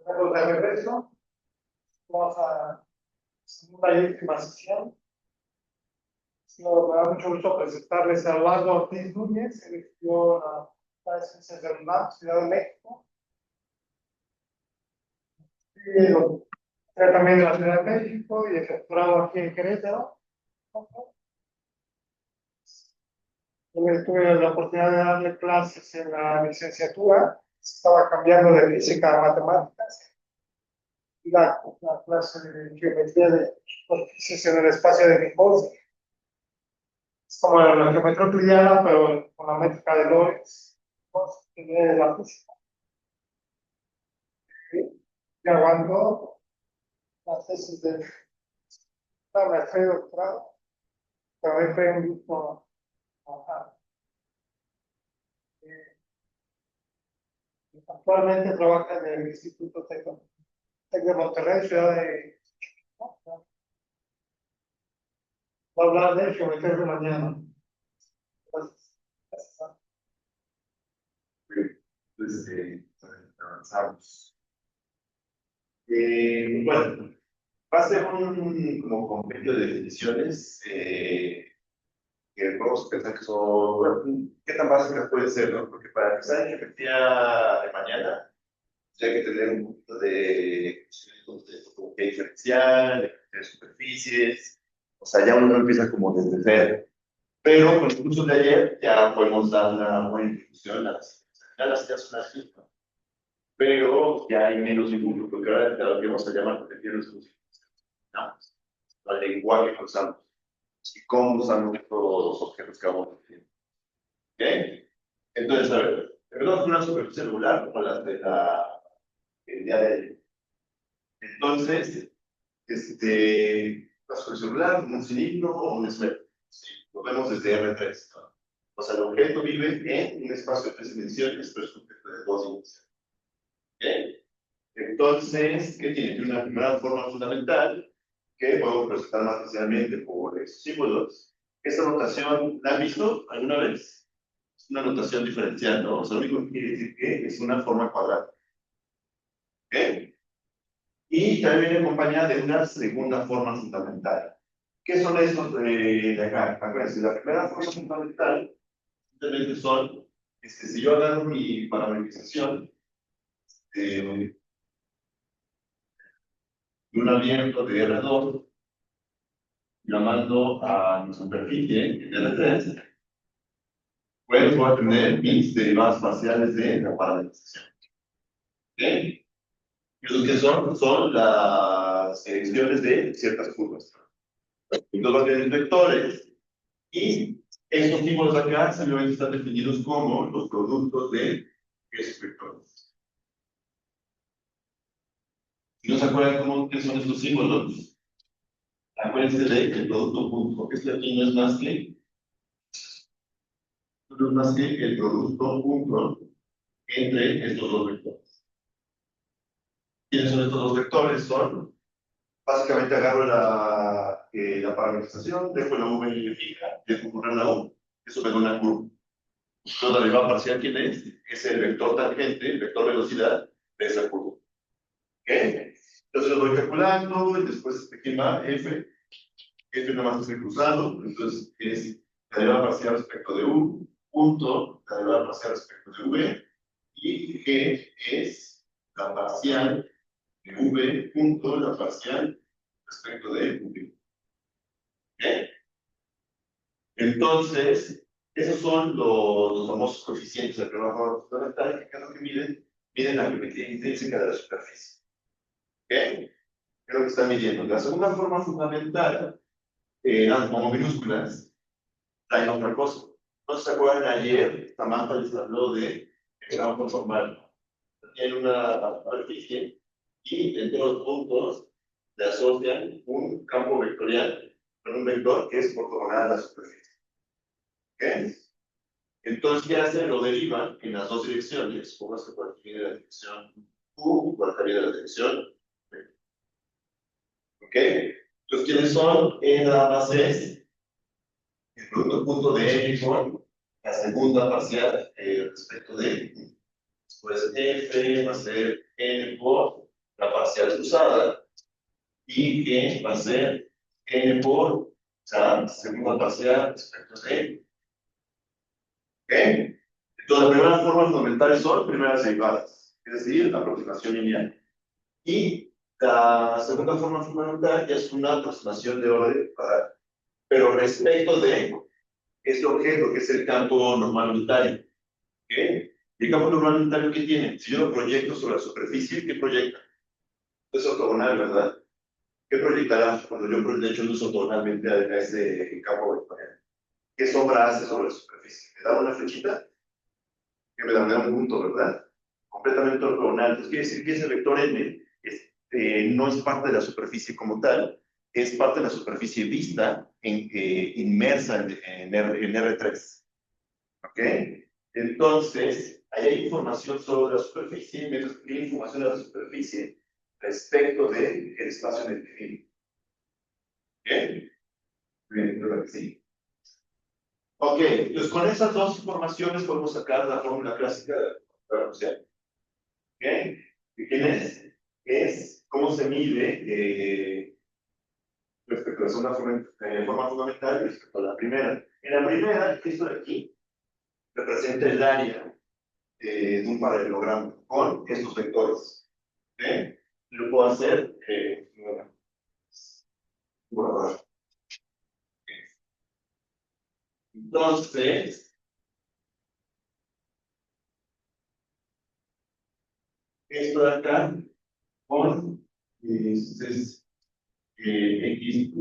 Luego de regreso, vamos a segunda y última sesión. Me da mucho gusto presentarles a Eduardo Ortiz Núñez, él estudió la Facultad de Ciencias de la UNAM, Ciudad de México. Y también de la Ciudad de México y el doctorado aquí en Querétaro. Yo tuve la oportunidad de darle clases en la licenciatura, estaba cambiando de física a matemáticas. La clase de geometría de superficies en el espacio de Minkowski. Es como la geometría euclidiana, pero con la métrica de Lorentz, que viene de la física. Y aguanto las tesis de la maestría y doctorado. También fue un grupo. Actualmente trabaja en el Instituto Tec de Monterrey, Ciudad de. Va a hablar de geometría de mañana. Pues, avanzamos. Bueno, va a ser un como compendio de definiciones que podemos pensar que son, bueno, ¿qué tan básicas pueden ser, no? Porque para empezar en geometría de mañana, hay que tener un poquito de como que diferencial, de superficies, o sea, ya uno empieza como desde cero. Pero con el curso de ayer ya podemos dar una buena introducción a las ideas son así, ¿no? Pero ya hay menos dibujo, porque ahora lo que vamos a llamar contenidos funcionales, ¿no? El lenguaje que usamos y cómo usamos todos los objetos que vamos a definir. ¿Ok? Entonces, a ver, tenemos una superficie regular como las de el día de ayer. Entonces, la superficie regular, un cilindro o un esfero. Sí, lo vemos desde R3, ¿no? O sea, el objeto vive en un espacio de 3 dimensiones, pero es un objeto de 2 dimensiones. ¿Ok? Entonces, ¿qué tiene? Tiene una primera forma fundamental que podemos presentar más fácilmente por estos símbolos. Esta notación, ¿la han visto alguna vez? Es una notación diferencial, ¿no? O sea, lo único que quiere decir que es una forma cuadrada. ¿Ok? Y también viene acompañada de una segunda forma fundamental. ¿Qué son estos de acá? Acuérdense, la primera forma fundamental simplemente son, si yo agarro mi parametrización, de un abierto de R2, lo mando a mi superficie de R3, pues voy a tener mis derivadas parciales de la parametrización. ¿Ok? ¿Y los que son? Son las direcciones de ciertas curvas. Entonces van a tener vectores y estos símbolos acá simplemente están definidos como los productos de esos vectores. Si no se acuerdan qué son estos símbolos, acuérdense de que el producto punto, este aquí no es más que el producto punto entre estos dos vectores. ¿Quiénes son estos dos vectores? Son, básicamente agarro la parametrización, dejo la V y fija, dejo correr la U, eso me da una curva. Entonces la derivada parcial, ¿quién es? Es el vector tangente, el vector velocidad de esa curva. ¿Ok? Entonces lo voy calculando y después ¿quién va? F. F nada más estoy cruzando, entonces es la derivada parcial respecto de U, punto, la derivada parcial respecto de V, y G es la parcial de V punto, la parcial respecto de V. ¿Ok? Entonces, esos son los famosos coeficientes de primera forma fundamental, que es lo que miden la geometría intrínseca de la superficie. ¿Ok? ¿Qué es lo que están midiendo? La segunda forma fundamental, como minúsculas, traen otra cosa. No se acuerdan ayer, Samantha les habló de el campo formal. Tienen una superficie y en todos los puntos le asocian un campo vectorial con un vector que es ortogonal a la superficie. ¿Ok? Entonces, ¿qué hacen? Lo derivan en las dos direcciones. Póngase por aquí viene la dirección U, por acá viene la dirección B. ¿Ok? Entonces, ¿quiénes son? Nada más es el producto punto de N con la segunda parcial respecto de Pues F va a ser N por la parcial usada y que va a ser N por la segunda parcial respecto de. ¿Ok? Entonces, la primera forma fundamental son primeras derivadas, es decir, la aproximación lineal. Y la segunda forma fundamental ya es una aproximación de orden cuadrado, pero respecto de este objeto que es el campo normal unitario. ¿Ok? ¿Y el campo normal unitario qué tiene? Si yo lo proyecto sobre la superficie, ¿qué proyecta? Es ortogonal, ¿verdad? ¿Qué proyectará cuando yo proyecto luz ortogonalmente a ese campo vectorial? ¿Qué sombra hace sobre la superficie? ¿Me da una flechita? Que me da un punto, ¿verdad? Completamente ortogonal. Entonces quiere decir que ese vector n no es parte de la superficie como tal, es parte de la superficie vista inmersa en R3. ¿Ok? Entonces, ahí hay información sobre la superficie, mientras que hay información de la superficie respecto del espacio en el que vive. ¿Ok? Bien, creo que sí. Ok, pues con esas dos informaciones podemos sacar la fórmula clásica de la velocidad. ¿Ok? ¿Quién es? Es cómo se mide respecto a la segunda forma fundamental y respecto a la primera. En la primera, esto de aquí representa el área de un paralelogramo con estos vectores. ¿Ok? Lo puedo hacer. Bueno, entonces, esto de acá con este es XQ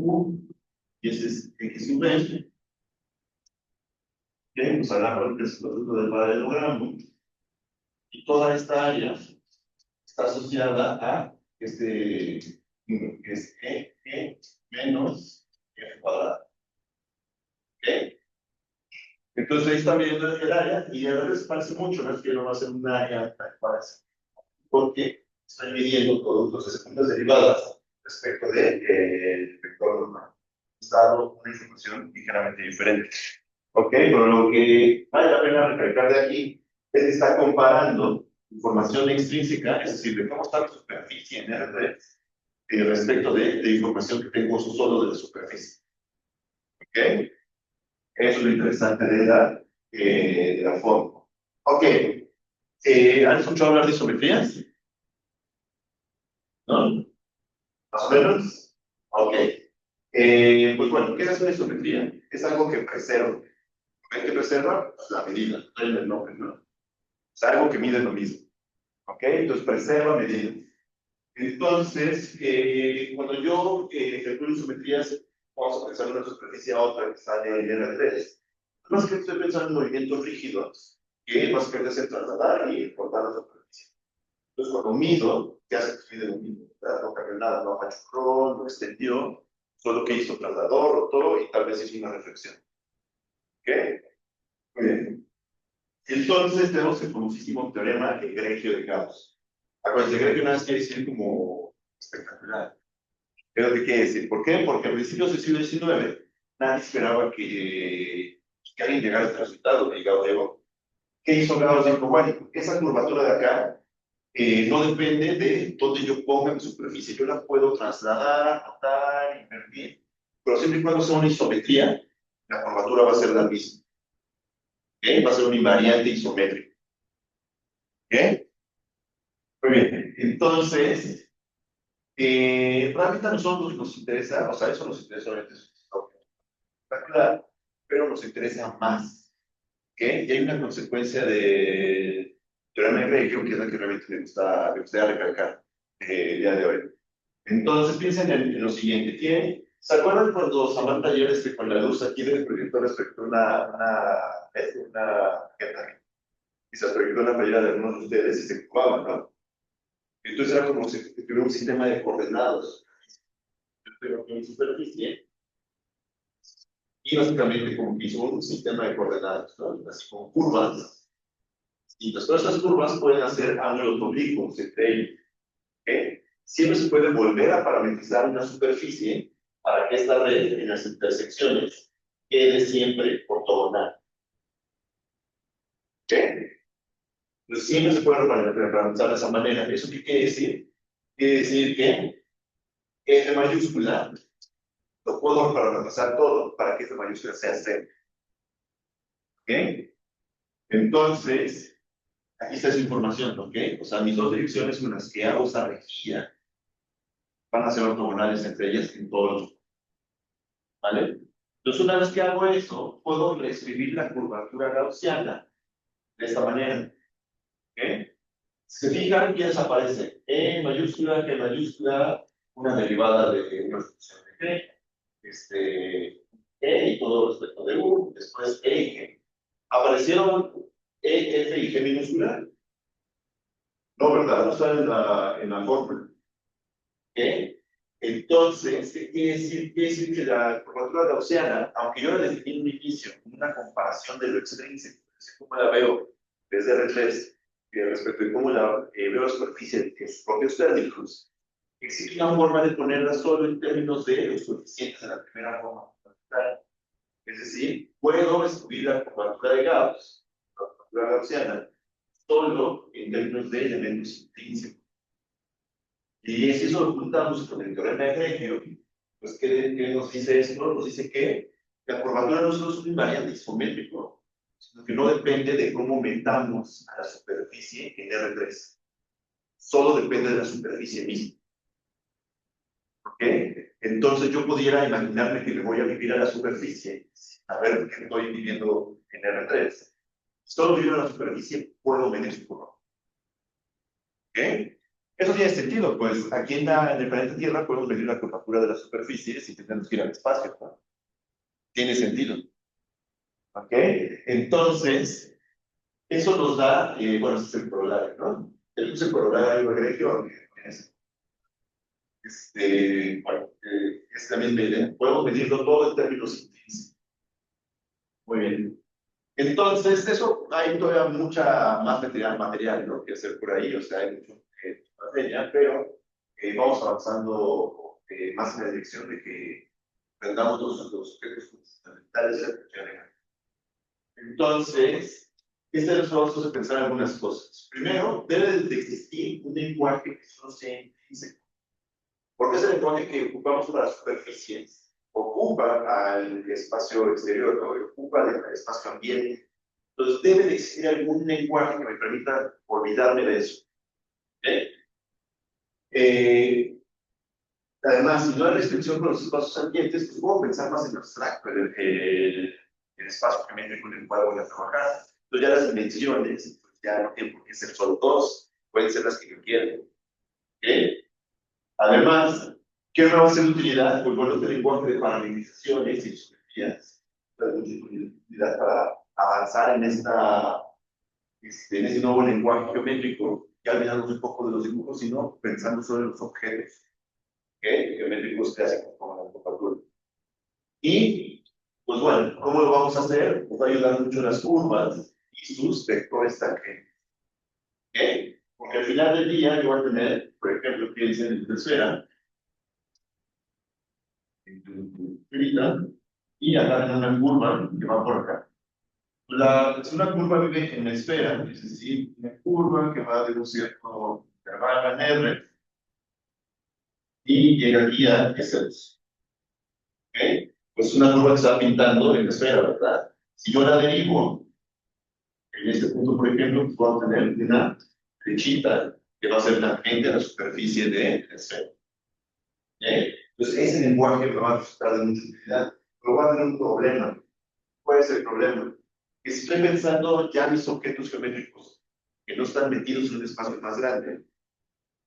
y ese es XV. ¿Ok? Pues agarro el producto del paralelogramo y toda esta área está asociada a este número que es E menos F cuadrado. ¿Ok? Entonces ahí está midiendo el área y a veces parece mucho, no es que no va a ser un área tal cual, porque estoy midiendo productos de segundas derivadas respecto del vector normal. Está dando una información ligeramente diferente. ¿Ok? Pero lo que vale la pena recalcar de aquí es que está comparando información extrínseca, es decir, de cómo está la superficie en R3 respecto de información que tengo solo de la superficie. ¿Ok? Eso es lo interesante de la forma. Ok. ¿Han escuchado hablar de isometrías? ¿No? ¿Más o menos? Ok. Pues bueno, ¿qué es una isometría? Es algo que preserva. ¿Qué preserva? Pues la medida, el nombre, ¿no? Es algo que mide lo mismo. ¿Ok? Entonces preserva medidas. Entonces, cuando yo calculo isometrías, vamos a pensar en una superficie a otra que sale en R3. Más que estoy pensando en movimientos rígidos, que básicamente hacen trasladar y cortar la superficie. Entonces, cuando mido, ¿qué hace que mide lo mismo? ¿Verdad? No cambió nada, no apachurró, no extendió, solo que hizo trasladó, rotó y tal vez hizo una reflexión. ¿Ok? Muy bien. Entonces, tenemos el famosísimo teorema egregio de Gauss. Acuérdense, egregio nada más quiere decir como espectacular. ¿Pero qué quiere decir? ¿Por qué? Porque a principios del siglo XIX nadie esperaba que alguien llegara a este resultado de Gauss. ¿Qué hizo Gauss? Dijo, bueno, esa curvatura de acá no depende de dónde yo ponga mi superficie. Yo la puedo trasladar, rotar, invertir, pero siempre y cuando sea una isometría, la curvatura va a ser la misma. ¿Ok? Va a ser un invariante isométrico. ¿Ok? Muy bien. Entonces, realmente a nosotros nos interesa, o sea, eso nos interesa obviamente espectacular, pero nos interesa más. ¿Ok? Y hay una consecuencia de teorema de Reggio, que es la que realmente me gustaría recalcar el día de hoy. Entonces, piensen en lo siguiente. ¿Se acuerdan cuando Samantha ayer con la luz aquí del proyector respecto a una tarjeta? Y se proyectó en la playera de algunos de ustedes y se ocupaban, ¿no? Entonces era como si tuviera un sistema de coordenadas. Yo tengo aquí mi superficie y básicamente como que hizo un sistema de coordenadas, ¿no? Así como curvas. Y todas estas curvas pueden hacer ángulos oblicuos entre ellos. ¿Ok? Siempre se puede volver a parametrizar una superficie para que esta red en las intersecciones quede siempre ortogonal. ¿Ok? Entonces, siempre se puede representar de esa manera. ¿Eso qué quiere decir? Quiere decir que F mayúscula lo puedo representar todo para que F mayúscula sea C. ¿Ok? Entonces, aquí está esa información, ¿ok? O sea, mis dos direcciones con las que hago esta rejilla van a ser ortogonales entre ellas en todos los, ¿vale? Entonces, una vez que hago eso, puedo reescribir la curvatura gaussiana de esta manera, ¿ok? Se fijan, ya desaparece E mayúscula, G mayúscula, una derivada de una función de G, E y todo respecto de U, después E y G. ¿Aparecieron E, F y G minúscula? No, ¿verdad? No están en la fórmula. ¿Ok? Entonces, ¿qué quiere decir? Quiere decir que la curvatura gaussiana, aunque yo la definí en un inicio como una comparación de lo extrínseco, es como la veo desde R3, respecto de cómo la veo la superficie de sus propios términos, existe una forma de ponerla solo en términos de los coeficientes de la primera forma. Es decir, puedo escribir la curvatura de Gauss, la curvatura gaussiana, solo en términos de elementos intrínsecos. Y si eso lo juntamos con el teorema de Frege, pues, ¿qué nos dice esto? Nos dice que la curvatura no solo es un invariante isométrico, sino que no depende de cómo metamos a la superficie en R3. Solo depende de la superficie misma. ¿Ok? Entonces yo pudiera imaginarme que me voy a vivir a la superficie, a ver qué estoy viviendo en R3. Solo vivo en la superficie, puedo medir su curva. ¿Ok? Eso tiene sentido, pues aquí en el planeta Tierra podemos medir la curvatura de la superficie sin tener que ir al espacio, ¿no? Tiene sentido. ¿Ok? Entonces, eso nos da, bueno, ese es el corolario, ¿no? Es el corolario egregio, bueno, es también podemos medirlo todo en términos intrínsecos. Muy bien. Entonces, eso hay todavía mucha más material, ¿no? Que hacer por ahí, o sea, hay mucho materia, pero vamos avanzando más en la dirección de que aprendamos los objetos fundamentales de la teoría. Entonces, vamos a pensar algunas cosas. Primero, debe de existir un lenguaje que solo sea intrínseco. Porque ese lenguaje que ocupamos para las superficies ocupa al espacio exterior, ¿no? Ocupa el espacio ambiente. Entonces, debe de existir algún lenguaje que me permita olvidarme de eso. ¿Okay? Además, si no hay restricción con los espacios ambientes, pues puedo pensar más en abstracto el espacio geométrico en el cual voy a trabajar. Entonces, ya las dimensiones, pues ya no tienen por qué ser solo dos, pueden ser las que yo quiera. ¿Okay? Además, ¿qué me va a ser de utilidad? Pues bueno, este lenguaje de parametrizaciones y geometrías, de utilidad para avanzar en ese nuevo lenguaje geométrico, ya olvidamos un poco de los dibujos, sino pensando sobre los objetos, ¿okay? Geométricos clásicos como la curvatura. Y, pues bueno, ¿cómo lo vamos a hacer? Pues va a ayudar mucho las curvas y sus vectores tangentes. ¿Okay? Porque al final del día yo voy a tener, por ejemplo, piensen en tu esfera, en tu esferita, y acá tengo una curva que va por acá. Una curva vive en la esfera, es decir, una curva que va de un cierto intervalo en R y llega aquí a S2. ¿Ok? Pues una curva que está pintando en la esfera, ¿verdad? Si yo la derivo, en este punto, por ejemplo, pues voy a tener una flechita que va a ser tangente a la superficie de la esfera. ¿Ok? Entonces, ese lenguaje me va a resultar de mucha utilidad, pero va a tener un problema. ¿Cuál es el problema? Que si estoy pensando ya mis objetos geométricos que no están metidos en un espacio más grande,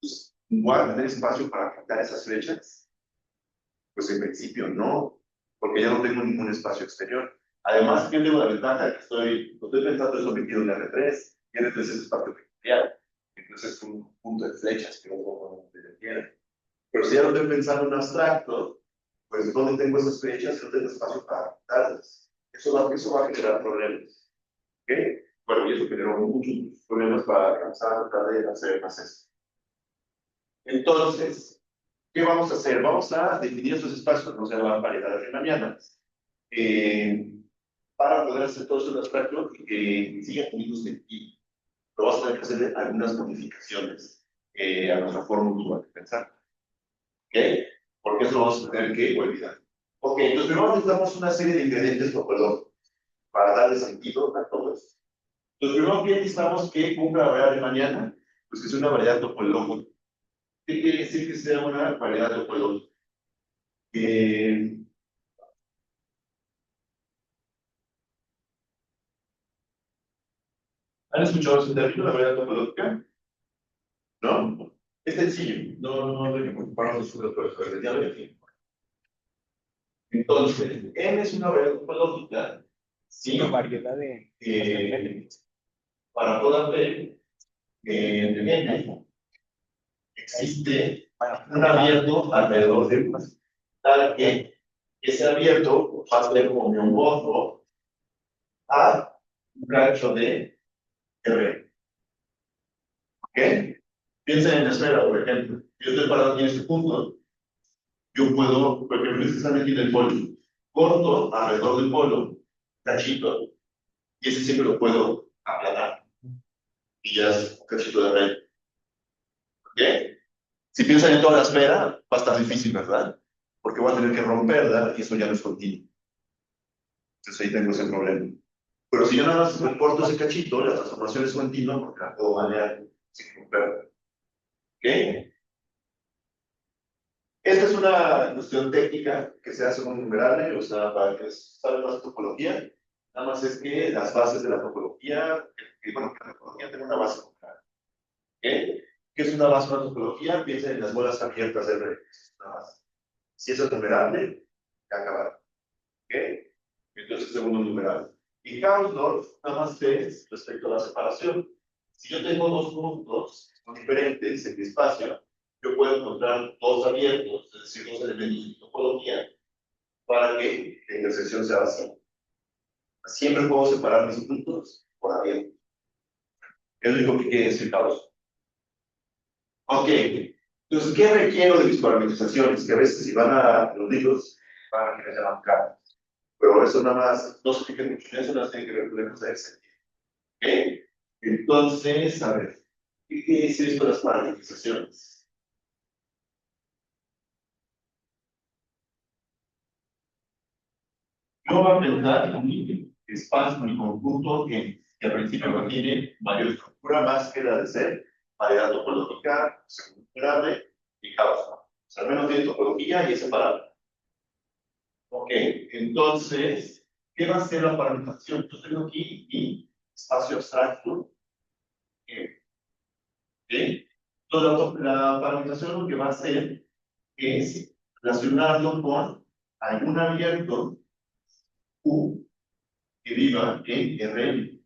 pues, ¿voy a tener espacio para captar esas flechas? Pues en principio no, porque ya no tengo ningún espacio exterior. Además, yo tengo la ventaja de que lo estoy pensando eso metido en R3, y R3 es espacio vectorial, entonces es un punto de flechas que no puedo poner. Pero si ya lo estoy pensando en abstracto, pues ¿dónde tengo esas flechas? No tengo espacio para captarlas. Eso va a generar problemas. ¿Ok? Bueno, y eso generó muchos problemas para alcanzar a tratar de hacer más esto. Entonces, ¿qué vamos a hacer? Vamos a definir estos espacios, no se llaman variedades riemannianas, para poder hacer todo eso en abstracto y que siga teniendo sentido. pero vamos a tener que hacer algunas modificaciones a nuestra fórmula de pensar. ¿Ok? Porque eso lo vamos a tener que olvidar. Ok, entonces primero necesitamos una serie de ingredientes topológicos para darle sentido a todo esto. Entonces primero que necesitamos que cumpla la variedad de mañana, pues que es una variedad topológica. ¿Qué quiere decir que sea una variedad topológica? ¿Han escuchado ese término, la variedad topológica? ¿No? Es sencillo, no hay que preocuparnos de todo eso, ya lo defino. Entonces, N es una variedad topológica, sí, Una variedad de para toda P, en N existe un abierto alrededor de tal que ese abierto va a ser homeomorfo a un cacho de R. ¿Ok? Piensen en la esfera, por ejemplo. Yo estoy parado aquí en este punto. Yo puedo, por ejemplo, este está aquí en el polo. Corto alrededor del polo, cachito, y ese siempre lo puedo aplanar. Y ya es un cachito de red. ¿Ok? Si piensan en toda la esfera, va a estar difícil, ¿verdad? Porque voy a tener que romperla y eso ya no es continuo. Entonces ahí tengo ese problema. Pero si yo nada más corto ese cachito, la transformación es continua porque la puedo manejar sin romperla. ¿Ok? Esta es una cuestión técnica que se hace con numerable, o sea, para que saben más de topología. Nada más es que las bases de la topología, bueno, que la topología tiene una base numerable. ¿Ok? ¿Qué es una base de la topología? Piensen en las bolas abiertas de red. Nada más. Si eso es numerable, ya acabaron. ¿Ok? Entonces, segundo numeral. Y Hausdorff nada más es respecto a la separación. Si yo tengo dos puntos que son diferentes en mi espacio, yo puedo encontrar dos abiertos, es decir, dos elementos de topología, para que la intersección sea vacía. Siempre puedo separar mis puntos por abierto. Es lo único que quiere decir Hausdorff. Ok. Entonces, ¿qué requiero de mis parametrizaciones? Que a veces, si van a los libros, van a querer llamar K. Pero eso nada más, no se fijen mucho en eso, no tiene que ver con el sentido. ¿Ok? Entonces, a ver, ¿qué quiere decir esto de las parametrizaciones? Yo voy a pensar en mi espacio, mi conjunto, que al principio contiene mayor estructura más que la de ser, variedad topológica, separable y causa. O sea, al menos tiene topología y es separable. Ok, entonces, ¿qué va a ser la parametrización? Yo tengo aquí mi espacio abstracto. ¿Sí? Entonces, la parametrización lo que va a hacer es relacionarlo con algún abierto U que viva en Rn.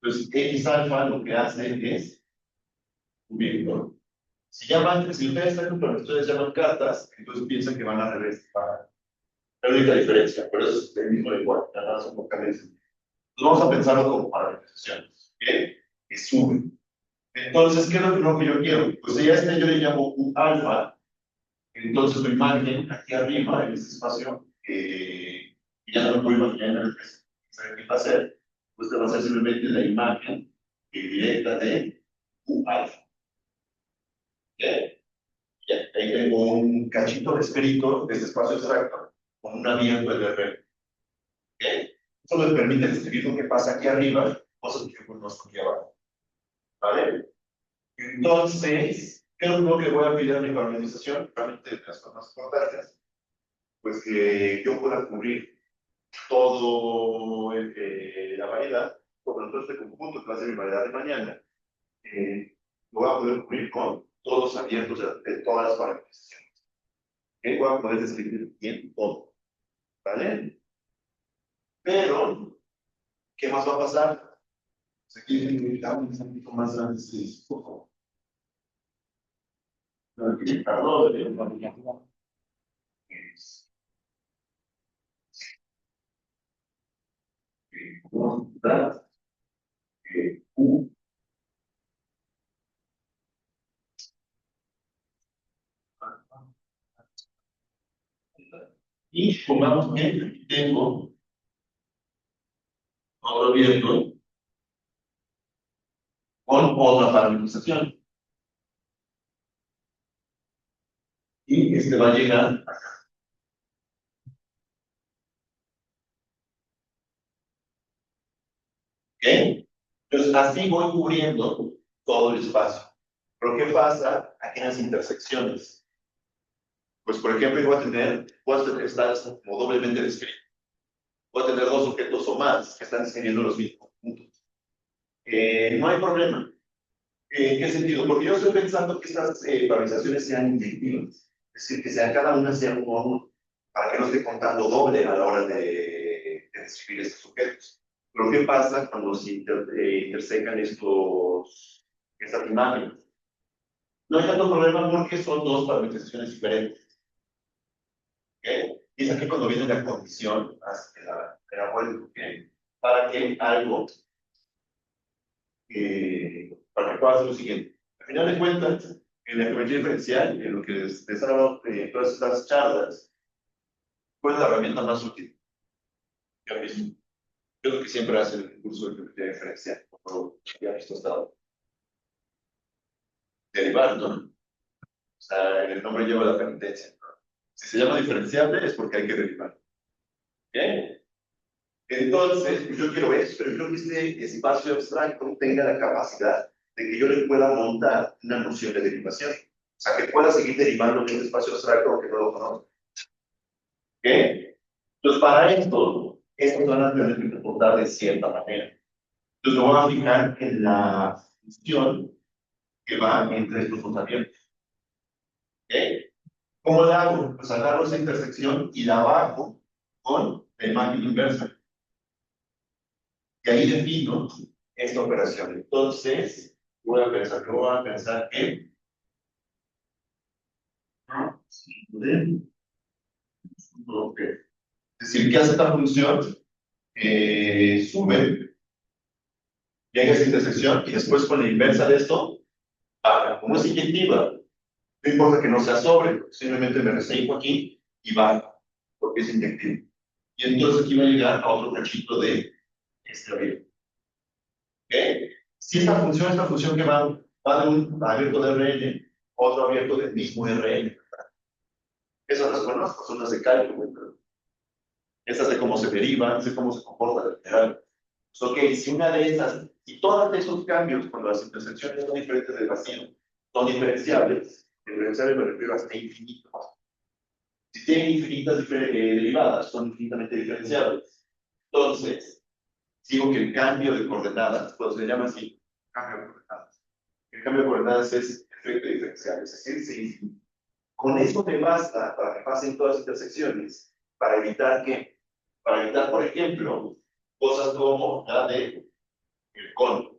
Entonces, X alfa lo que hace es un vector. Si ustedes están con ustedes llaman cartas, entonces piensan que van al revés. La única diferencia, pero eso es el mismo lenguaje, nada más son vocales. Entonces, vamos a pensarlo como parametrizaciones. ¿Qué? Que suben. Entonces, ¿qué es lo que yo quiero? Pues ya este yo le llamo U alfa. Entonces, tu imagen aquí arriba, en este espacio, y ya no me puedo imaginar el que qué va a ser, pues te va a ser simplemente la imagen directa de U alfa. ¿Ya? Ya, ahí tengo un cachito de escrito de este espacio abstracto con un abierto de red. ¿Ok? Eso me permite describir lo que pasa aquí arriba, cosas que yo conozco aquí abajo. ¿Vale? Entonces, ¿qué es lo que voy a pedir a mi parametrización? Realmente las cosas más importantes, pues que yo pueda cubrir todo la variedad, por lo tanto, este conjunto que va a ser mi variedad de mañana, lo voy a poder cubrir con todos abiertos de todas las parametrizaciones. Que voy a poder describir bien todo. ¿Vale? Pero, ¿qué más va a pasar? Pues aquí necesitamos un poquito más grande este disco. Perdón, U. Y pongamos que tengo otro abierto con otra parametrización. Y este va a llegar acá. ¿Ok? Entonces, así voy cubriendo todo el espacio. Pero ¿qué pasa aquí en las intersecciones? Pues, por ejemplo, yo voy a tener estas como doblemente descritas. Voy a tener dos objetos o más que están escribiendo los mismos puntos. No hay problema. ¿En qué sentido? Porque yo estoy pensando que estas paralizaciones sean inyectivas. Es decir, que sean cada una sea uno a uno, para que no esté contando doble a la hora de describir estos objetos. Pero ¿qué pasa cuando se intersecan estas imágenes? No hay tanto problema porque son dos parametrizaciones diferentes. ¿Okay? Y es aquí cuando viene la condición la vuelta, ¿okay? Para que algo, para que pueda hacer lo siguiente. Al final de cuentas, en la geometría diferencial, en lo que les he hablado de todas estas charlas, ¿cuál es la herramienta más útil? Ya mismo. Yo lo que siempre hace el curso de geometría diferencial, como ya visto hasta ahora. Derivar, ¿no? O sea, el nombre lleva la penitencia. Si se llama diferenciable es porque hay que derivar. ¿Ok? Entonces, pues yo quiero eso, pero quiero que este espacio abstracto tenga la capacidad de que yo le pueda montar una noción de derivación. O sea, que pueda seguir derivando en este espacio abstracto aunque no lo conozca. ¿Ok? Entonces, para esto, estos van a tener que comportar de cierta manera. Entonces, me voy a fijar en la función que va entre estos dos abiertos. ¿Ok? ¿Cómo la hago? Pues agarro esa intersección y la bajo con la imagen inversa. Y ahí defino esta operación. Entonces, voy a pensar en es decir, ¿qué hace esta función? Sube, llega a esta intersección y después con la inversa de esto, baja. Como es inyectiva, no importa que no sea sobre, simplemente me reseco aquí y baja, porque es inyectiva. Y entonces aquí va a llegar a otro cachito de este abierto. ¿Okay? Si esta función que va de un abierto de Rn, otro abierto del mismo Rn. Esas las conozco, son las de cálculo. Esas de cómo se derivan, de cómo se comporta el literal. Pues, ok, si una de esas, y todos esos cambios, cuando las intersecciones son diferentes del vacío, son diferenciables me refiero hasta infinito. Si tienen infinitas derivadas, son infinitamente diferenciables. Entonces, digo que el cambio de coordenadas, pues se llama así, cambio de coordenadas. El cambio de coordenadas es efecto diferencial, es decir, sí, con eso te basta para que pasen todas las intersecciones, para evitar, por ejemplo, cosas como la de el cono.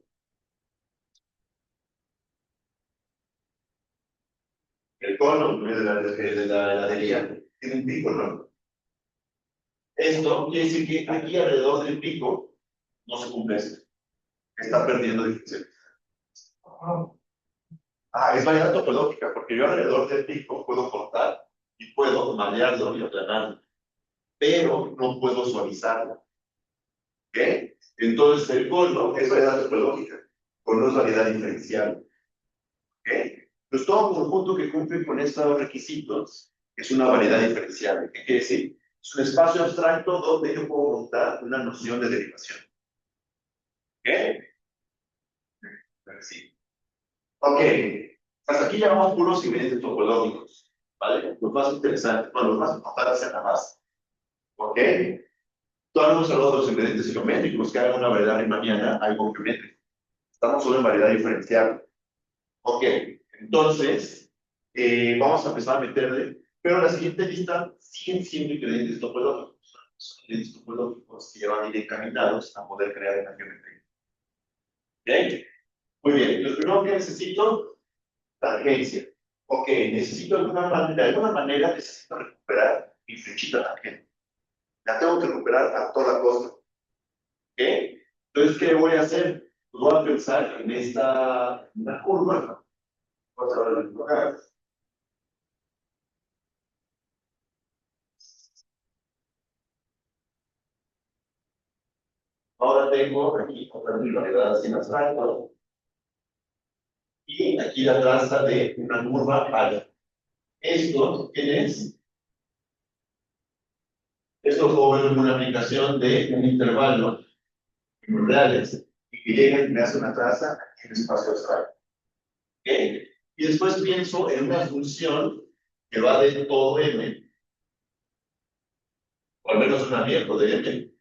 El cono de la heladería tiene un pico, ¿no? Esto quiere decir que aquí alrededor del pico no se cumple esto. Está perdiendo dimensión. Es variedad topológica, porque yo alrededor del pico puedo cortar y puedo marearlo y aplanarlo, pero no puedo suavizarlo. ¿Ok? Entonces el cono es variedad topológica, cono es variedad diferencial. ¿Ok? Entonces todo conjunto que cumple con estos requisitos es una variedad diferencial. ¿Qué quiere decir? Es un espacio abstracto donde yo puedo montar una noción de derivación. ¿Ok? Sí. Ok. Hasta aquí llamamos puros ingredientes topológicos. ¿Vale? Los más interesantes, bueno, los más importantes en la base. ¿Ok? Todos hemos hablado de los ingredientes geométricos que hagan una variedad riemanniana algo geométrico. Estamos solo en variedad diferencial. Ok, entonces vamos a empezar a meterle, pero en la siguiente lista siguen siendo ingredientes topológicos. Son ingredientes topológicos que ya van a ir encaminados a poder crear una geometría. ¿Ok? Muy bien, lo primero que necesito, tangencia. Ok, necesito de alguna manera necesito recuperar mi flechita tangente. La tengo que recuperar a toda costa. ¿Ok? Entonces, ¿qué voy a hacer? Pues voy a pensar en una curva. Vamos a ver acá. Ahora tengo aquí otra variedad sin abstracto. Y aquí la traza de una curva alfa. Esto, ¿qué es? Esto lo puedo ver como una aplicación de un intervalo en reales y que llega y me hace una traza aquí en el espacio abstracto. ¿Ok? Y después pienso en una función que va de todo m, o al menos un abierto de m.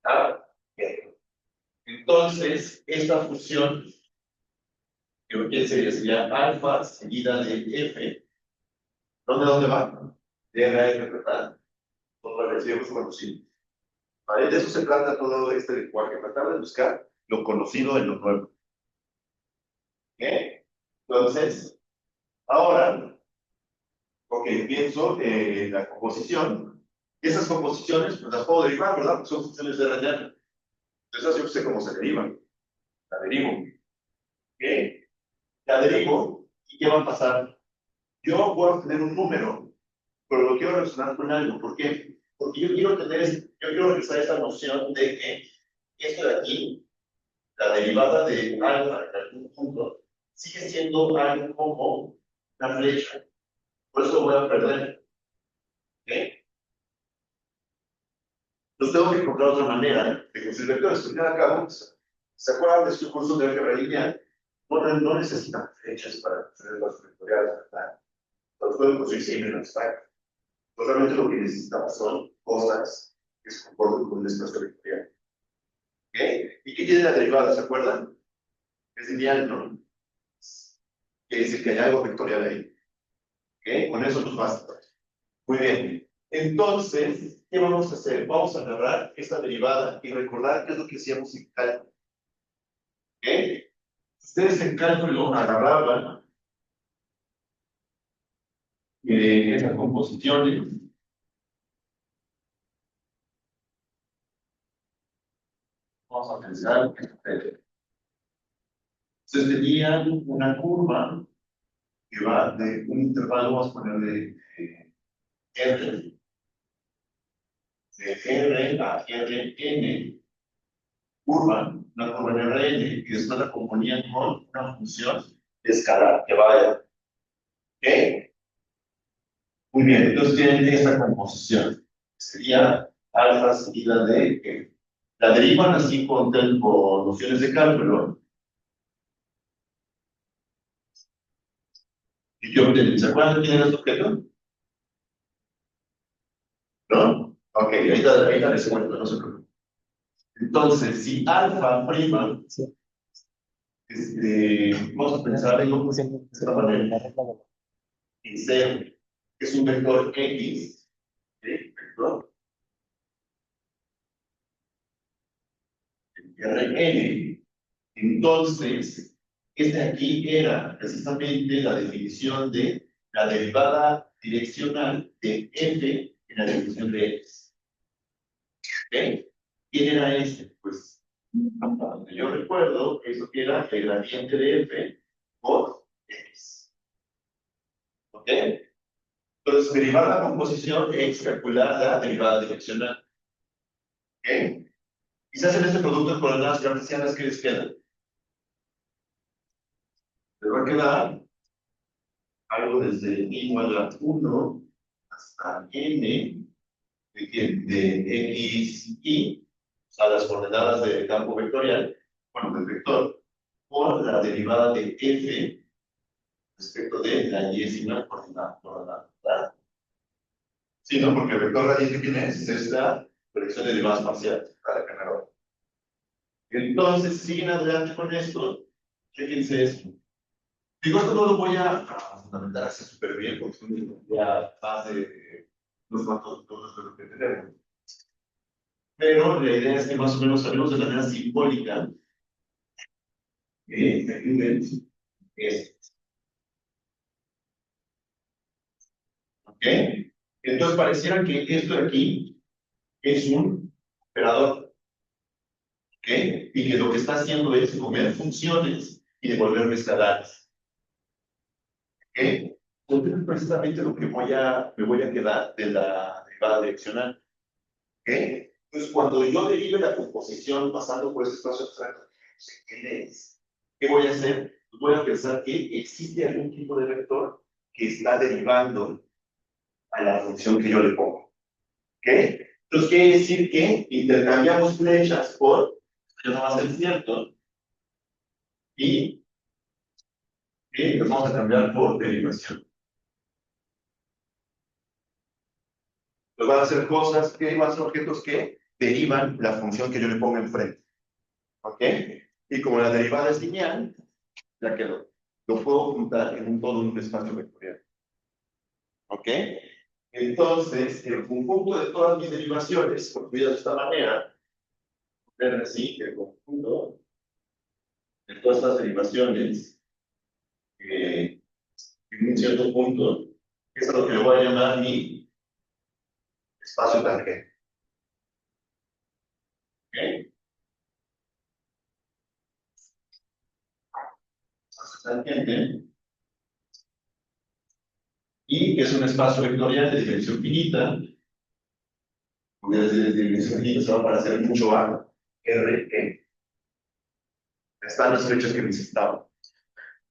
¿Ah? Bien. Entonces, esta función, que sería alfa seguida de f, ¿dónde va? De r a f, ¿verdad? Todo lo recibimos conocido. ¿Vale? De eso se trata todo este lenguaje, tratar de buscar lo conocido en lo nuevo. ¿Ok? Entonces, ahora, ok, pienso en la composición. Esas composiciones, pues las puedo derivar, ¿verdad? Porque son funciones de relleno. Entonces, así yo sé cómo se derivan. La derivo. ¿Ok? La derivo, ¿y qué va a pasar? Yo voy a obtener un número, pero lo quiero relacionar con algo. ¿Por qué? Porque yo quiero regresar a esta noción de que esto de aquí, la derivada de alfa en algún punto, sigue siendo algo como una flecha. Por eso lo voy a perder. ¿Ok? Entonces tengo que encontrar otra manera de que si el vector es al cabo, ¿se acuerdan de su curso de álgebra lineal? No necesitan flechas para hacer los vectoriales, ¿verdad? Los pueden construir siempre en abstracto. Pues realmente lo que necesitamos son cosas que se comporten con un espacio vectorial. ¿Ok? ¿Y qué tiene la derivada? ¿Se acuerdan? Es lineal, ¿no? Quiere decir que hay algo vectorial ahí. ¿Ok? Con eso nos basta. Muy bien. Entonces, ¿qué vamos a hacer? Vamos a agarrar esta derivada y recordar qué es lo que hacíamos en cálculo. ¿Ok? Ustedes en cálculo agarraban esas composiciones. Vamos a pensar. Ustedes tenían una curva que va de un intervalo, vamos a ponerle R, de R a Rn, una curva en Rn, y después la componían con una función escalar que vaya. ¿Ok? Muy bien, entonces tienen esta composición. Sería alfa seguida de G. La derivan así con nociones de cálculo. ¿Y qué obtienen? ¿Se acuerdan quién era este objeto? ¿No? Ok, ahorita les cuento, no se preocupen. Entonces, si alfa prima, vamos a pensar en esta manera. En C, que es un vector X, ¿sí? Vector Rn. Entonces, este aquí era precisamente la definición de la derivada direccional de f en la dirección de x. ¿Ok? ¿Quién era este? Pues, hasta donde yo recuerdo, eso que era el gradiente de f por x. ¿Ok? Entonces, derivar la composición es calcular la derivada direccional. ¿Ok? Y se hacen este producto de coordenadas cartesianas que les queda. Les va a quedar algo desde i igual a 1 hasta n de x, y, o sea, las coordenadas del campo vectorial, bueno, del vector, por la derivada de f respecto de la y-ésima coordenada, ¿verdad? Sí, ¿no? Porque el vector radiante, ¿quién es? Es la proyección de derivadas parciales, ¿vale? Ganador. Entonces, siguen adelante con esto. Fíjense esto. Digo, esto no lo voy a fundamentar así súper bien, porque son ya más de los datos de lo que tenemos. Pero la idea es que más o menos sabemos de manera simbólica es. ¿Ok? Entonces pareciera que esto de aquí es un operador. ¿Ok? Y que lo que está haciendo es comer funciones y devolverme escalares. ¿Ok? Entonces es precisamente lo que me voy a quedar de la derivada direccional. Entonces, cuando yo derive la composición pasando por ese espacio abstracto, no sé qué es, ¿qué voy a hacer? Pues voy a pensar que existe algún tipo de vector que está derivando a la función que yo le pongo. ¿Ok? Entonces, quiere decir que intercambiamos flechas por, esto ya no va a ser cierto, y los vamos a cambiar por derivación. Pues van a ser cosas que van a ser objetos que derivan la función que yo le ponga enfrente. ¿Ok? Y como la derivada es lineal, ya quedó. Lo puedo juntar en todo un espacio vectorial. ¿Ok? Entonces, el conjunto de todas mis derivaciones, construidas de esta manera, ver así, que el conjunto de todas estas derivaciones, en un cierto punto, es lo que le voy a llamar mi espacio tangente. ¿Ok? Espacio tangente. Y es un espacio vectorial de dimensión finita. Voy a decir de dimensión finita, se va a parecer mucho a R, E. Están las flechas que necesitaba.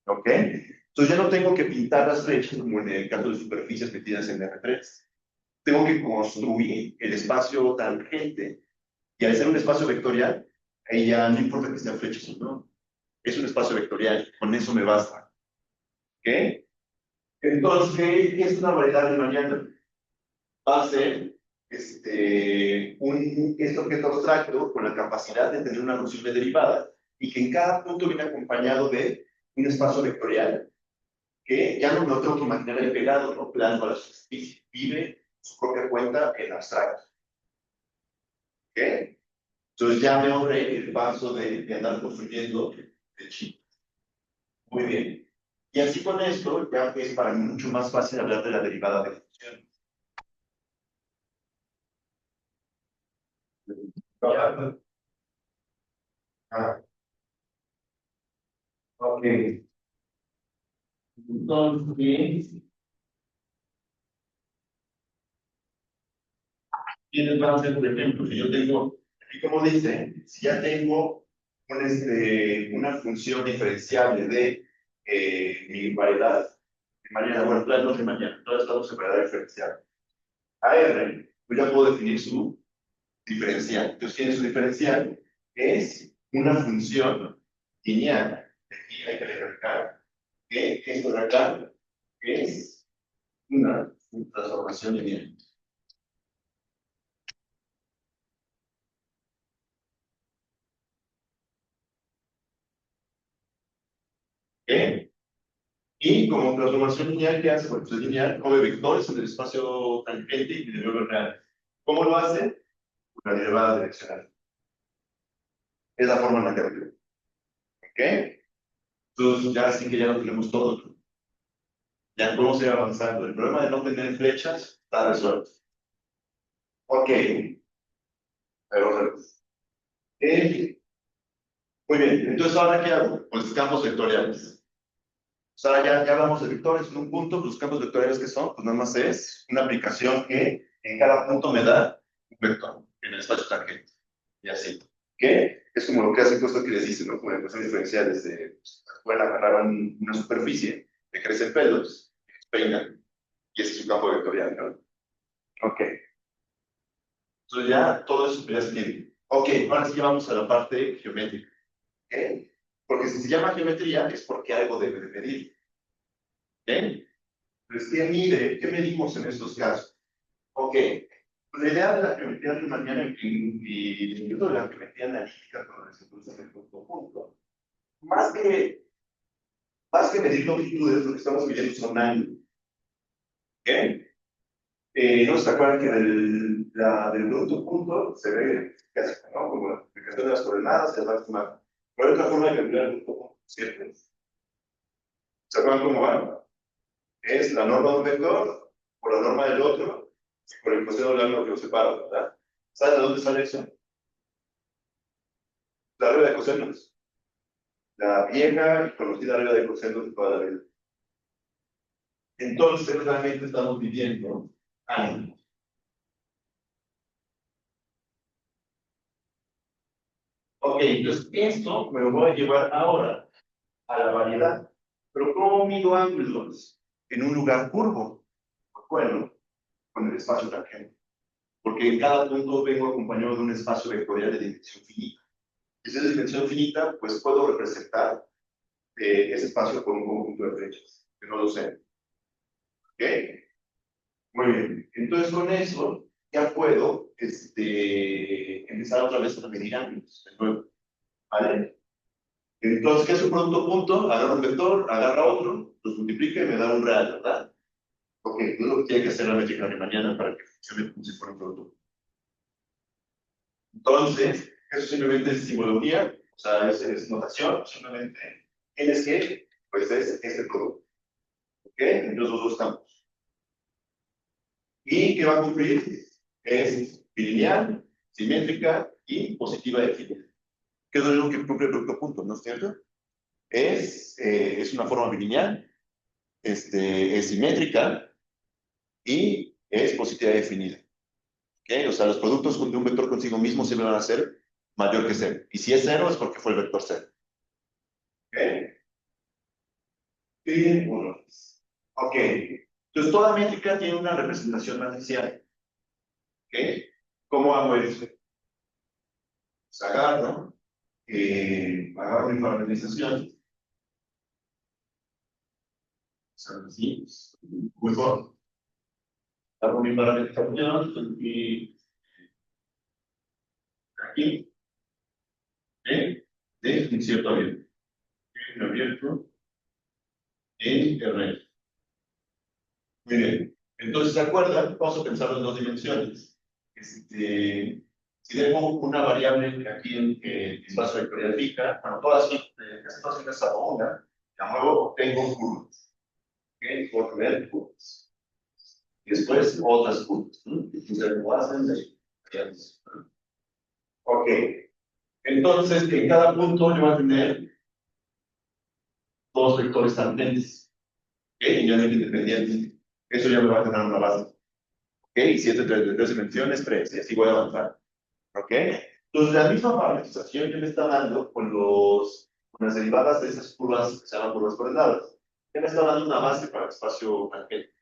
¿Ok? Entonces ya no tengo que pintar las flechas como en el caso de superficies metidas en R3. Tengo que construir el espacio tangente. Y al ser un espacio vectorial, ahí ya no importa que sean flechas o no. Es un espacio vectorial, con eso me basta. ¿Ok? Entonces, ¿qué es una variedad de mañana? Va a ser este objeto abstracto con la capacidad de tener una noción de derivada y que en cada punto viene acompañado de un espacio vectorial que ya no lo tengo que imaginar ahí pegado, ¿no? Plano a la superficie. Vive su propia cuenta en abstracto. ¿Ok? Entonces ya me ahorré el paso de andar construyendo de chip. Muy bien. Y así con esto ya es para mí mucho más fácil hablar de la derivada de funciones. Ah, ok. Entonces, ¿quiénes van a ser, por ejemplo? Si yo tengo, aquí como dice, si ya tengo una función diferenciable de mi variedad de mañana, bueno, las dos de mañana, todas estamos en variedad diferencial. A R, pues ya puedo definir su diferencial. Entonces, ¿tiene su diferencial? Es una función lineal. Aquí hay que recalcar que esto de acá es una transformación lineal. ¿Ok? Y como transformación lineal, ¿qué hace? Bueno, pues es lineal, come vectores en el espacio tangente y de nuevo real. ¿Cómo lo hace? Una derivada direccional. Es la forma en la que lo. ¿Ok? Entonces, ya sí que ya lo tenemos todo, ¿no? Ya podemos ir avanzando. El problema de no tener flechas está resuelto. Ok, pero muy bien. Entonces, ¿ahora qué hago? Pues campos vectoriales. O sea, ya hablamos de vectores en un punto, pues los campos vectoriales que son, pues nada más es una aplicación que en cada punto me da un vector en el espacio tangente. Y así. ¿Qué? Es como lo que hace esto que les dice, ¿no? Como en ecuaciones diferenciales de, pues, pueden agarrar una superficie, le crecen pelos, peinan, y ese es su campo vectorial, ¿no? Ok. Entonces ya todo eso ya se tiene. Ok, ahora sí vamos a la parte geométrica. ¿Ok? Porque si se llama geometría es porque algo debe de medir. ¿Ok? Entonces, ¿qué mide? ¿Qué medimos en estos casos? Ok. Pues la idea de la geometría riemanniana y el instituto de la geometría analítica con el se en el punto, más que, más que medir longitudes, lo que estamos midiendo son ángulos. ¿Ok? ¿No se acuerdan que del punto punto se ve casi, ¿no? Como la aplicación de las coordenadas, se va a estimar. Pero hay otra forma de calcular el punto punto, ¿cierto? ¿Se acuerdan cómo va? Es la norma de un vector por la norma del otro por el coseno del ángulo que lo separa, ¿verdad? ¿Sabes de dónde sale eso? La regla de cosenos. La vieja y conocida regla de cosenos de toda la vida. Entonces, realmente estamos midiendo ángulos. Ok, entonces esto me lo voy a llevar ahora a la variedad. Pero ¿cómo mido ángulos en un lugar curvo? Pues bueno, con el espacio tangente. Porque en cada punto vengo acompañado de un espacio vectorial de dimensión finita. Si es de dimensión finita, pues puedo representar ese espacio con un conjunto de flechas, que no lo sé. ¿Ok? Muy bien. Entonces con eso ya puedo empezar otra vez a medir ángulos. De nuevo. ¿Vale? Entonces, ¿qué es un producto punto? Agarra un vector, agarra otro, los multiplica y me da un real, ¿verdad? Ok, es lo que tiene que hacer la métrica de mañana para que funcione como si fuera un producto. Entonces, eso simplemente es simbología, o sea, es notación, simplemente tienes que, pues es este producto. ¿Ok? Entre los dos campos. ¿Y qué va a cumplir? Es bilineal, simétrica y positiva de fila. ¿Qué es lo que cumple el producto punto? ¿No es cierto? Es una forma bilineal, es simétrica y es positiva definida. ¿Okay? O sea, los productos de un vector consigo mismo siempre van a ser mayor que cero. Y si es cero es porque fue el vector cero. ¿Ok? Y bueno, ok. Entonces, toda métrica tiene una representación matricial. ¿Ok? ¿Cómo hago eso? Pues agarro mi parametrización. O sea, así, mejor. Hago mi parametrización y aquí, de cierto abierto. Abierto en Internet. Muy bien. Entonces, ¿se acuerdan? Vamos a pensar en dos dimensiones. Si dejo una variable aquí en espacio vectorial fija, bueno, todas son, casi todas son esa una, la muevo, obtengo curvas. ¿Ok? Puedo tener curvas. Y después otras curvas. Entonces, ¿cómo hacen? Ok. Entonces, en cada punto yo voy a tener dos vectores tangentes. ¿Ok? Y ya no es independiente. Eso ya me va a tener una base. ¿Ok? Y 7 de 3 dimensiones, 3. Y así voy a avanzar. ¿Ok? Entonces, la misma parametrización que me está dando con las derivadas de esas curvas que se llaman curvas coordenadas, que me está dando una base para el espacio tangente.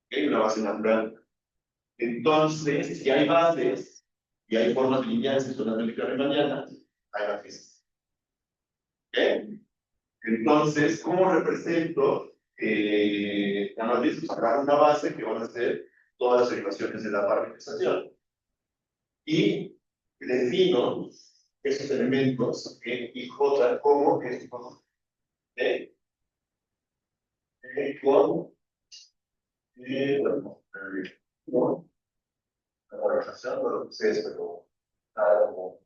¿Ok? Una base natural. Entonces, si hay bases y hay formas lineales que son las métricas riemannianas, hay matrices. ¿Ok? Entonces, ¿cómo represento la matriz? Pues agarro una base que van a ser todas las derivaciones de la parametrización y defino esos elementos en I, J como esto, ¿eh? Con, bueno, con la organización, o lo que sea, pero nada como.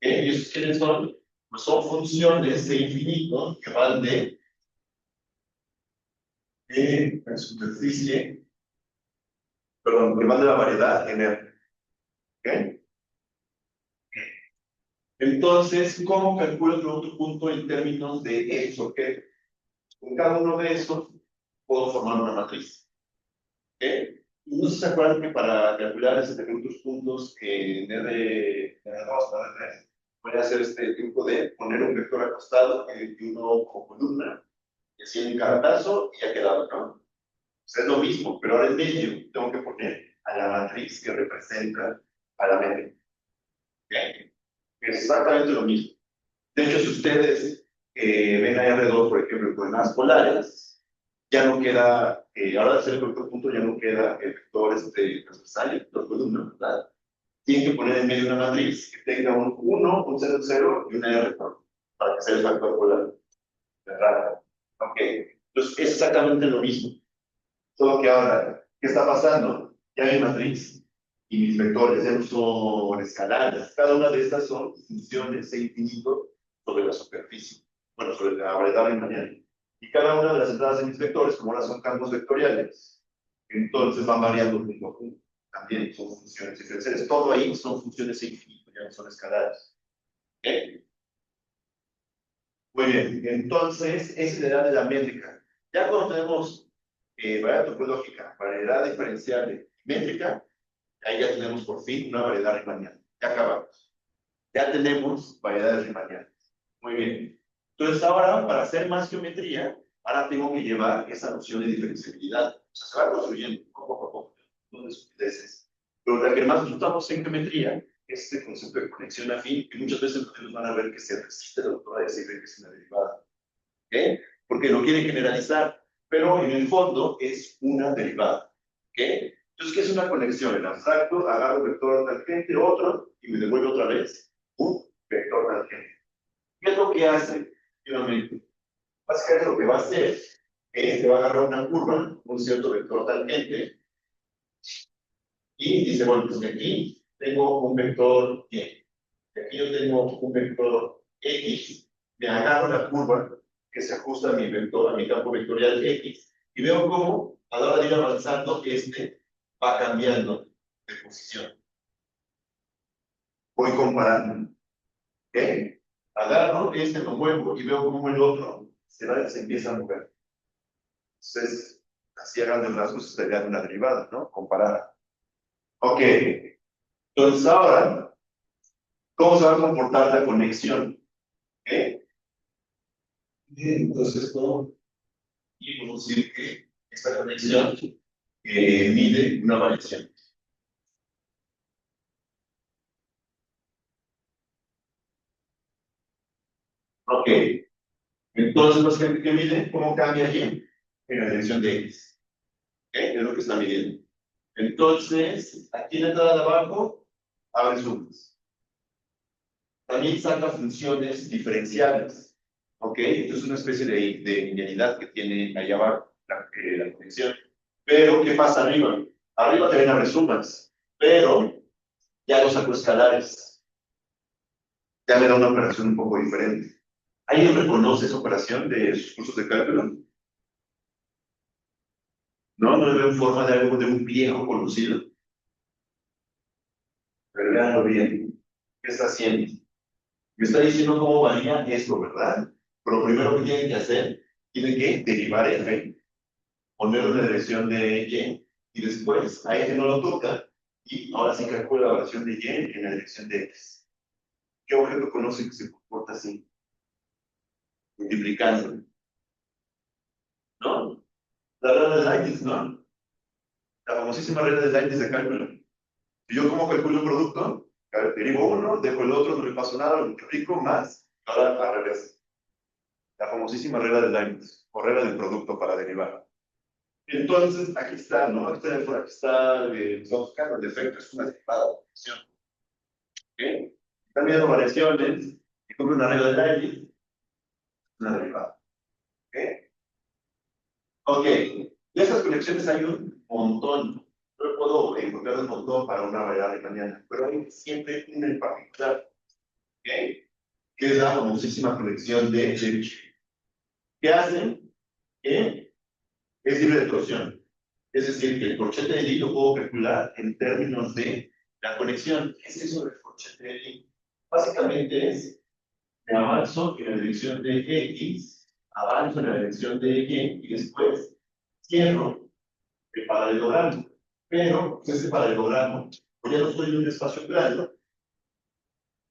¿Y esos quiénes son? Pues son funciones de infinito que van de la superficie, perdón, que van de la variedad en R. ¿Ok? Entonces, ¿cómo calculo el producto punto en términos de eso? ¿Ok? Con cada uno de esos puedo formar una matriz. ¿Ok? No sé si se acuerdan que para calcular este productos puntos en R2 o R3, voy a hacer este truco de poner un vector acostado y uno con columna, y así en cada caso, y ya quedaba, ¿no? O sea, es lo mismo, pero ahora en medio tengo que poner a la matriz que representa a la métrica. ¿Ok? Es exactamente lo mismo. De hecho, si ustedes ven a R2, por ejemplo, en coordenadas polares, ya no queda, ahora de hacer el vector punto, ya no queda el vector transversal, el vector columna, ¿verdad? Tienen que poner en medio una matriz que tenga un 1, un 0, 0 y una R para que sea el factor polar. ¿Verdad? Ok. Entonces, es exactamente lo mismo. Solo que ahora, ¿qué está pasando? Ya hay matriz y mis vectores ya no son escalares. Cada una de estas son funciones de infinito sobre la superficie. Bueno, sobre la variedad riemanniana. Y cada una de las entradas de mis vectores, como ahora son campos vectoriales, entonces van variando punto a punto. También son funciones diferenciales. Todo ahí son funciones de infinito, ya no son escalares. ¿Ok? Muy bien. Entonces, esa es la edad de la métrica. Ya cuando tenemos variedad topológica, variedad diferencial y métrica, ahí ya tenemos por fin una variedad riemanniana. Ya acabamos. Ya tenemos variedades riemannianas. Muy bien. Entonces ahora, para hacer más geometría, ahora tengo que llevar esa noción de diferenciabilidad. O sea, se va construyendo poco a poco, no de estupideces. Pero la que más usamos en geometría es este concepto de conexión afín, que muchas veces ustedes van a ver que se resiste la doctora a decir que es una derivada. ¿Ok? Porque lo quiere generalizar, pero en el fondo es una derivada. ¿Ok? Entonces, ¿qué es una conexión? En abstracto, agarro un vector tangente, otro, y me devuelve otra vez un vector tangente. ¿Qué es lo que hace? Finalmente, básicamente lo que va a hacer es que va a agarrar una curva, un cierto vector tangente, y dice, bueno, pues que aquí tengo un vector Y, que aquí yo tengo un vector X, me agarro la curva que se ajusta a mi vector, a mi campo vectorial X, y veo cómo a la hora de ir avanzando, este va cambiando de posición. Voy comparando. ¿Ok? Agarro, este lo muevo y veo cómo el otro se empieza a mover. Entonces, así a grandes rasgos sería una derivada, ¿no? Comparada. Ok. Entonces ahora, ¿cómo se va a comportar la conexión? ¿Ok? Entonces, ¿cómo? Y podemos decir que esta conexión mide una variación. Ok. Entonces, básicamente, ¿qué mide? ¿Cómo cambia Y? En la dirección de X. ¿Ok? Es lo que está midiendo. Entonces, aquí en la entrada de abajo, abre sumas. También saca funciones diferenciables. ¿Ok? Esto es una especie de linealidad que tiene ahí abajo la conexión. Pero, ¿qué pasa arriba? Arriba también abre sumas, pero ya los sacó escalares. Ya me da una operación un poco diferente. ¿Alguien reconoce esa operación de sus cursos de cálculo? ¿No? ¿No le veo forma de algo de un viejo conocido? Pero veanlo bien. ¿Qué está haciendo? Me está diciendo cómo varía esto, ¿verdad? Pero lo primero que tienen que hacer, tienen que derivar f, ponerlo en la dirección de y, y después a f no lo toca, y ahora sí calcula la variación de y en la dirección de x. ¿Qué objeto conoce que se comporta así? Multiplicando, ¿no? La regla de Leibniz, ¿no? La famosísima regla de Leibniz de cálculo. Si yo como calculo un producto, derivo uno, dejo el otro, no le paso nada, lo multiplico más, ahora al revés. La famosísima regla de Leibniz, o regla del producto para derivar. Entonces, aquí está, ¿no? Aquí está estamos buscando el defecto, es una derivada de función. ¿Ok? Están viendo variaciones, y como una regla de Leibniz, una derivada. ¿Ok? Ok, de esas conexiones hay un montón. Yo puedo encontrar un montón para una variedad de mañana, pero hay siempre una en particular, ¿ok? Que es la famosísima conexión de Chebyshev. ¿Qué hacen? Que es libre de torsión. Es decir, que el corchete de Lie lo puedo calcular en términos de la conexión. ¿Qué es eso del corchete de Lie? Básicamente es, me avanzo en la dirección de X, avanzo en la dirección de Y, y después cierro el paralelogramo. Pero, pues ese paralelogramo, pues ya no estoy en un espacio plano,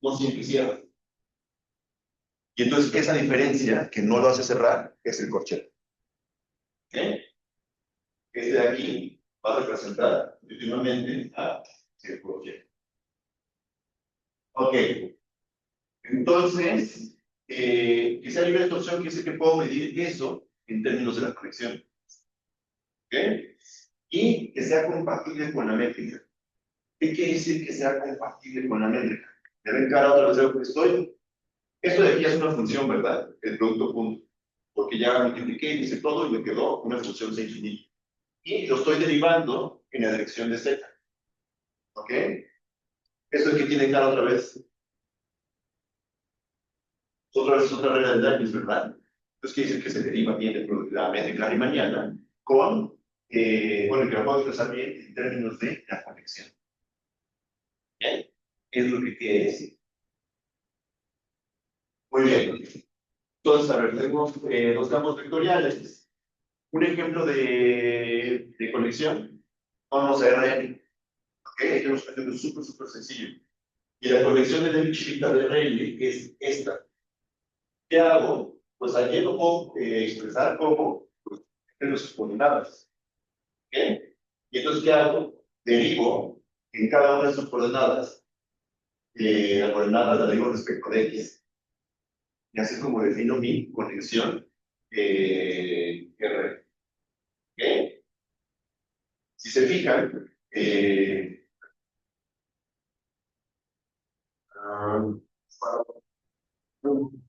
no siempre cierra. Y entonces esa diferencia que no lo hace cerrar es el corchete. ¿Ok? Este de aquí va a representar últimamente a el corchete. Ok. Entonces, que sea libre de torsión quiere decir que puedo medir eso en términos de la conexión. ¿Ok? Y que sea compatible con la métrica. ¿Qué quiere decir que sea compatible con la métrica? ¿Ya ven cara otra vez de lo que estoy? Esto de aquí es una función, ¿verdad? El producto punto. Porque ya multipliqué y hice todo y me quedó una función sin infinito. Y lo estoy derivando en la dirección de z. ¿Ok? Esto es que tiene cara otra vez. Otra vez es otra regla de Leibniz, ¿verdad? Entonces quiere decir que se deriva bien de la métrica riemanniana con, bueno, que lo puedo expresar bien en términos de la conexión. ¿Bien? Es lo que quiere decir. Muy bien. Entonces, a ver, tenemos dos campos vectoriales. Un ejemplo de conexión. Vamos a Rn. Ok, tenemos un ejemplo súper sencillo. Y la conexión de Levi-Civita de Rayleigh es esta. ¿Qué hago? Pues allí lo puedo expresar como pues, en las coordenadas. ¿Ok? Y entonces, ¿qué hago? Derivo en cada una de sus coordenadas. La coordenada la derivo respecto de X. Y así es como defino mi conexión R. ¿Ok? Si se fijan, ah,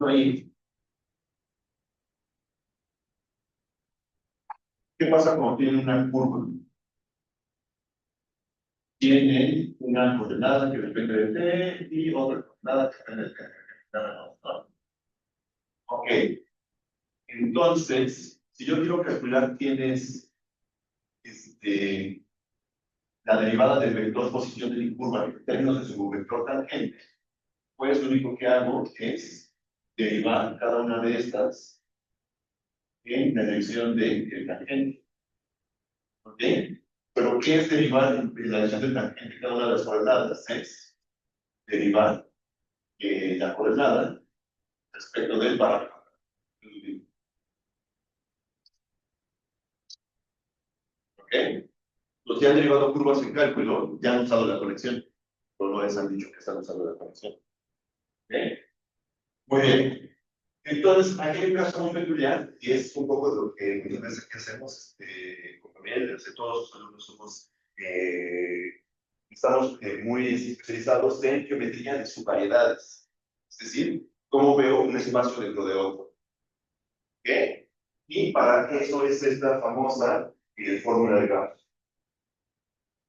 ahí, ¿qué pasa cuando tienen una curva? Tienen una coordenada que depende de T y otra coordenada que depende de T. ¿No? Ok, entonces, si yo quiero calcular quién es la derivada del vector posición de mi curva en términos de su vector tangente, pues lo único que hago es derivar cada una de estas en la dirección del tangente. ¿Ok? Pero ¿qué es derivar en la dirección del tangente de cada una de las coordenadas? Es derivar la coordenada respecto del parámetro. ¿Ok? Los que han derivado curvas en cálculo ya han usado la conexión. Pero no les han dicho que están usando la conexión. ¿Ok? Muy bien. Entonces, aquí hay un caso muy peculiar y es un poco de lo que muchas veces que hacemos con Gabriel, todos los alumnos somos, estamos muy especializados en geometría de subvariedades. Es decir, cómo veo un espacio dentro de otro. ¿Ok? Y para eso es esta famosa fórmula de Gauss.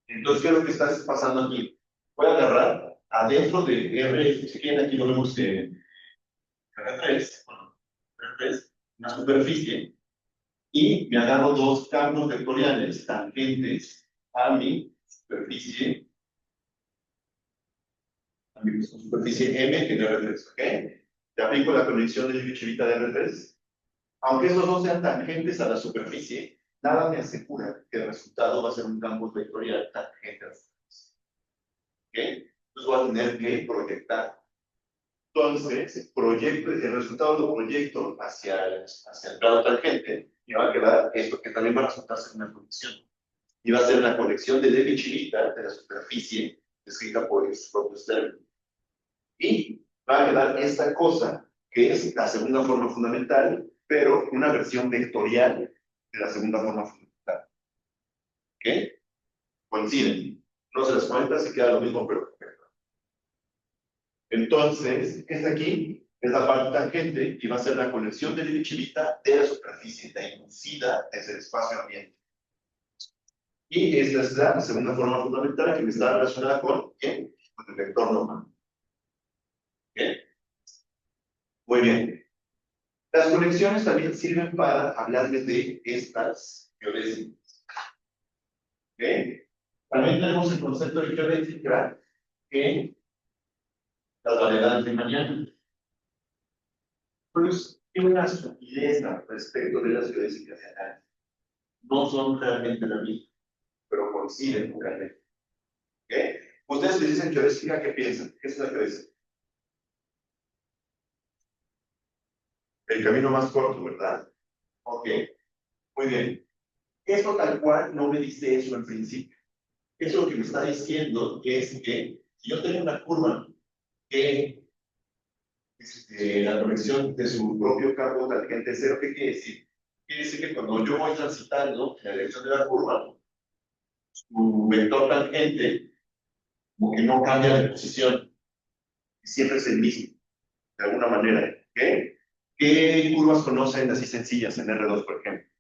Entonces, ¿qué es lo que está pasando aquí? Voy a agarrar adentro de R, si quieren aquí lo vemos en R3, bueno, R3, una superficie, y me agarro dos campos vectoriales tangentes a mi superficie, M que es R3, ¿ok? Te aplico la conexión de Levi-Civita de R3. Aunque esos dos sean tangentes a la superficie, nada me asegura que el resultado va a ser un campo vectorial tangente a la superficie. ¿Ok? Entonces voy a tener que proyectar. Entonces, proyecto, el resultado lo proyecto hacia el plano tangente y va a quedar esto que también va a resultar ser una conexión. Y va a ser la conexión de Levi-Civita de la superficie descrita por sus propios términos. Y va a quedar esta cosa que es la segunda forma fundamental, pero una versión vectorial de la segunda forma fundamental. ¿Ok? Coinciden. No se las cuenta, se queda lo mismo, pero perfecto. Entonces, esta aquí es la parte tangente y va a ser la conexión de Levi-Civita de la superficie, la inducida desde el espacio ambiente. Y esta es la segunda forma fundamental que está relacionada con el vector normal. ¿Okay? Muy bien. Las conexiones también sirven para hablarles de estas geodésicas. ¿Okay? También tenemos el concepto de geodésica en las variedades de mañana. Pues tiene una sutileza respecto de las geodésicas de análisis. No son realmente la misma, pero coinciden realmente. ¿Okay? Ustedes les dicen geodésica, ¿qué piensan? ¿Qué es la geodésica? El camino más corto, ¿verdad? Ok, muy bien. Esto tal cual no me dice eso en principio. Eso lo que me está diciendo es que si yo tengo una curva que la conexión de su propio campo tangente cero, ¿qué quiere decir? Quiere decir que cuando yo voy transitando en la dirección de la curva, su vector tangente como que no cambia de posición, siempre es el mismo, de alguna manera. ¿Okay? ¿Qué curvas conocen así sencillas en R2, por ejemplo?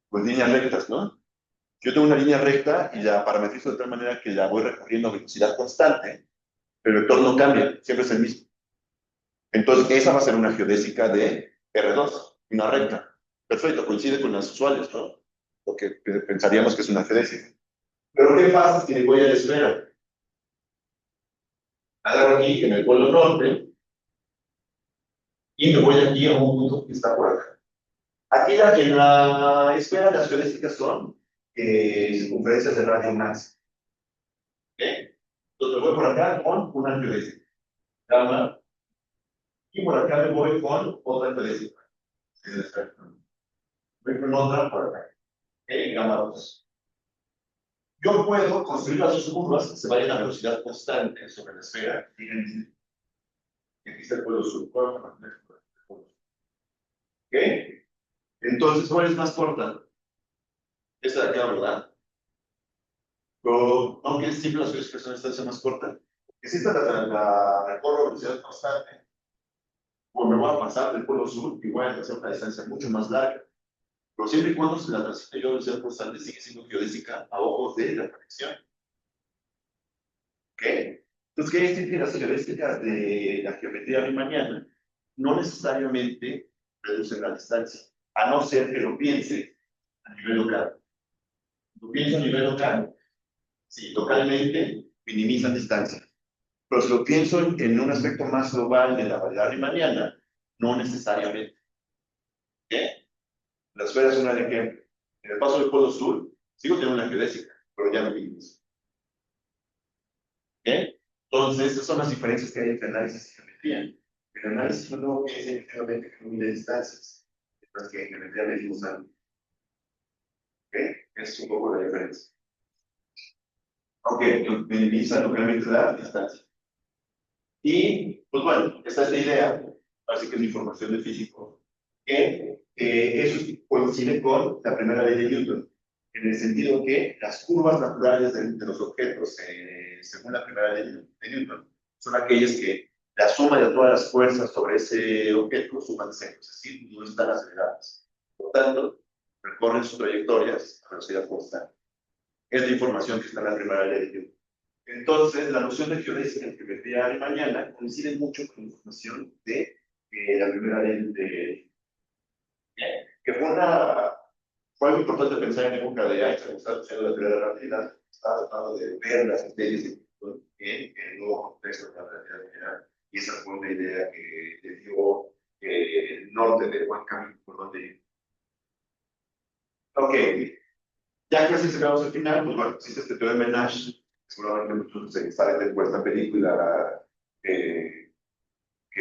Pues líneas rectas, ¿no? Yo tengo una línea recta y la parametrizo de tal manera que la voy recorriendo a velocidad constante, pero el vector no cambia, siempre es el mismo. Entonces, esa va a ser una geodésica de R2, una recta. Perfecto, coincide con las usuales, ¿no? Lo que pensaríamos que es una geodésica. Pero ¿qué pasa si voy a la esfera? Agarro aquí en el polo norte y me voy aquí a un punto que está por acá. Aquí en la esfera las geodésicas son circunferencias de radio máximo. ¿Ok? Entonces Entonces voy por acá con una geodésica, gamma, y por acá me voy con otra geodésica. Voy con otra por acá, gamma 2. Yo puedo construir las dos curvas que se vayan a velocidad constante sobre la esfera. Fíjense, aquí está el polo sur. ¿Ok? Entonces, ¿cuál es más corta? Esta de acá, ¿verdad? Pero, aunque siempre las veces que son esta más corta, que si esta la recorro a velocidad constante, pues me voy a pasar del polo sur y voy a hacer una distancia mucho más larga. Pero siempre y cuando se la transite yo a velocidad constante, sigue siendo geodésica a ojos de la conexión. ¿Ok? Entonces, ¿qué decir que las geodésicas de la geometría riemanniana no necesariamente reducen la distancia, a no ser que lo piense a nivel local? Lo pienso a nivel local, sí, localmente minimizan distancia. Pero si lo pienso en un aspecto más global de la variedad riemanniana, no necesariamente. ¿Ok? La esfera es un ejemplo. En el paso del polo sur, sigo teniendo una geodésica, pero ya no minimizo. ¿Ok? Entonces, esas son las diferencias que hay entre análisis y geometría. El análisis no tengo que decir efectivamente que no mide distancias, mientras que en geometría medimos algo. ¿Ok? Es un poco la diferencia. Aunque minimiza localmente la distancia. Y, pues bueno, esta es la idea, así que es información de físico, que eso coincide con la primera ley de Newton, en el sentido que las curvas naturales de los objetos, según la primera ley de Newton, son aquellas que la suma de todas las fuerzas sobre ese objeto suman cero, es decir, no están aceleradas. Por tanto, recorren sus trayectorias a velocidad constante. Es la información que está en la primera ley de Newton. Entonces, la noción de geodésica en geometría riemanniana coincide mucho con la información de la primera ley de que fue algo importante pensar en época de Einstein, que estaba haciendo la teoría de la relatividad, estaba tratando de ver las especies en el nuevo contexto de la relatividad general. Y esa fue una idea que le dio el norte de buen camino por donde ir. Ok, ya casi llegamos al final, pues bueno, existe este teorema de Nash, seguramente muchos se salen de esta película que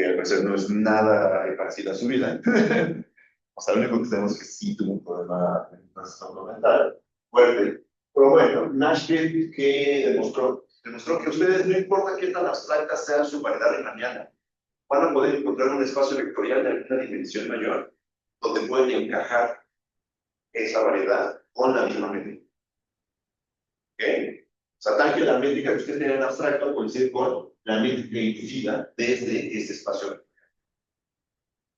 al parecer no es nada parecida a su vida. O sea, lo único que sabemos es que sí tuvo un problema mental fuerte. Pero bueno, Nash que demostró que ustedes, no importa qué tan abstracta sea su variedad riemanniana, van a poder encontrar un espacio vectorial de alguna dimensión mayor donde pueden encajar esa variedad con la misma métrica. ¿Ok? O sea, tal que la métrica que ustedes tienen en abstracto coincide con la métrica inducida desde ese espacio vectorial.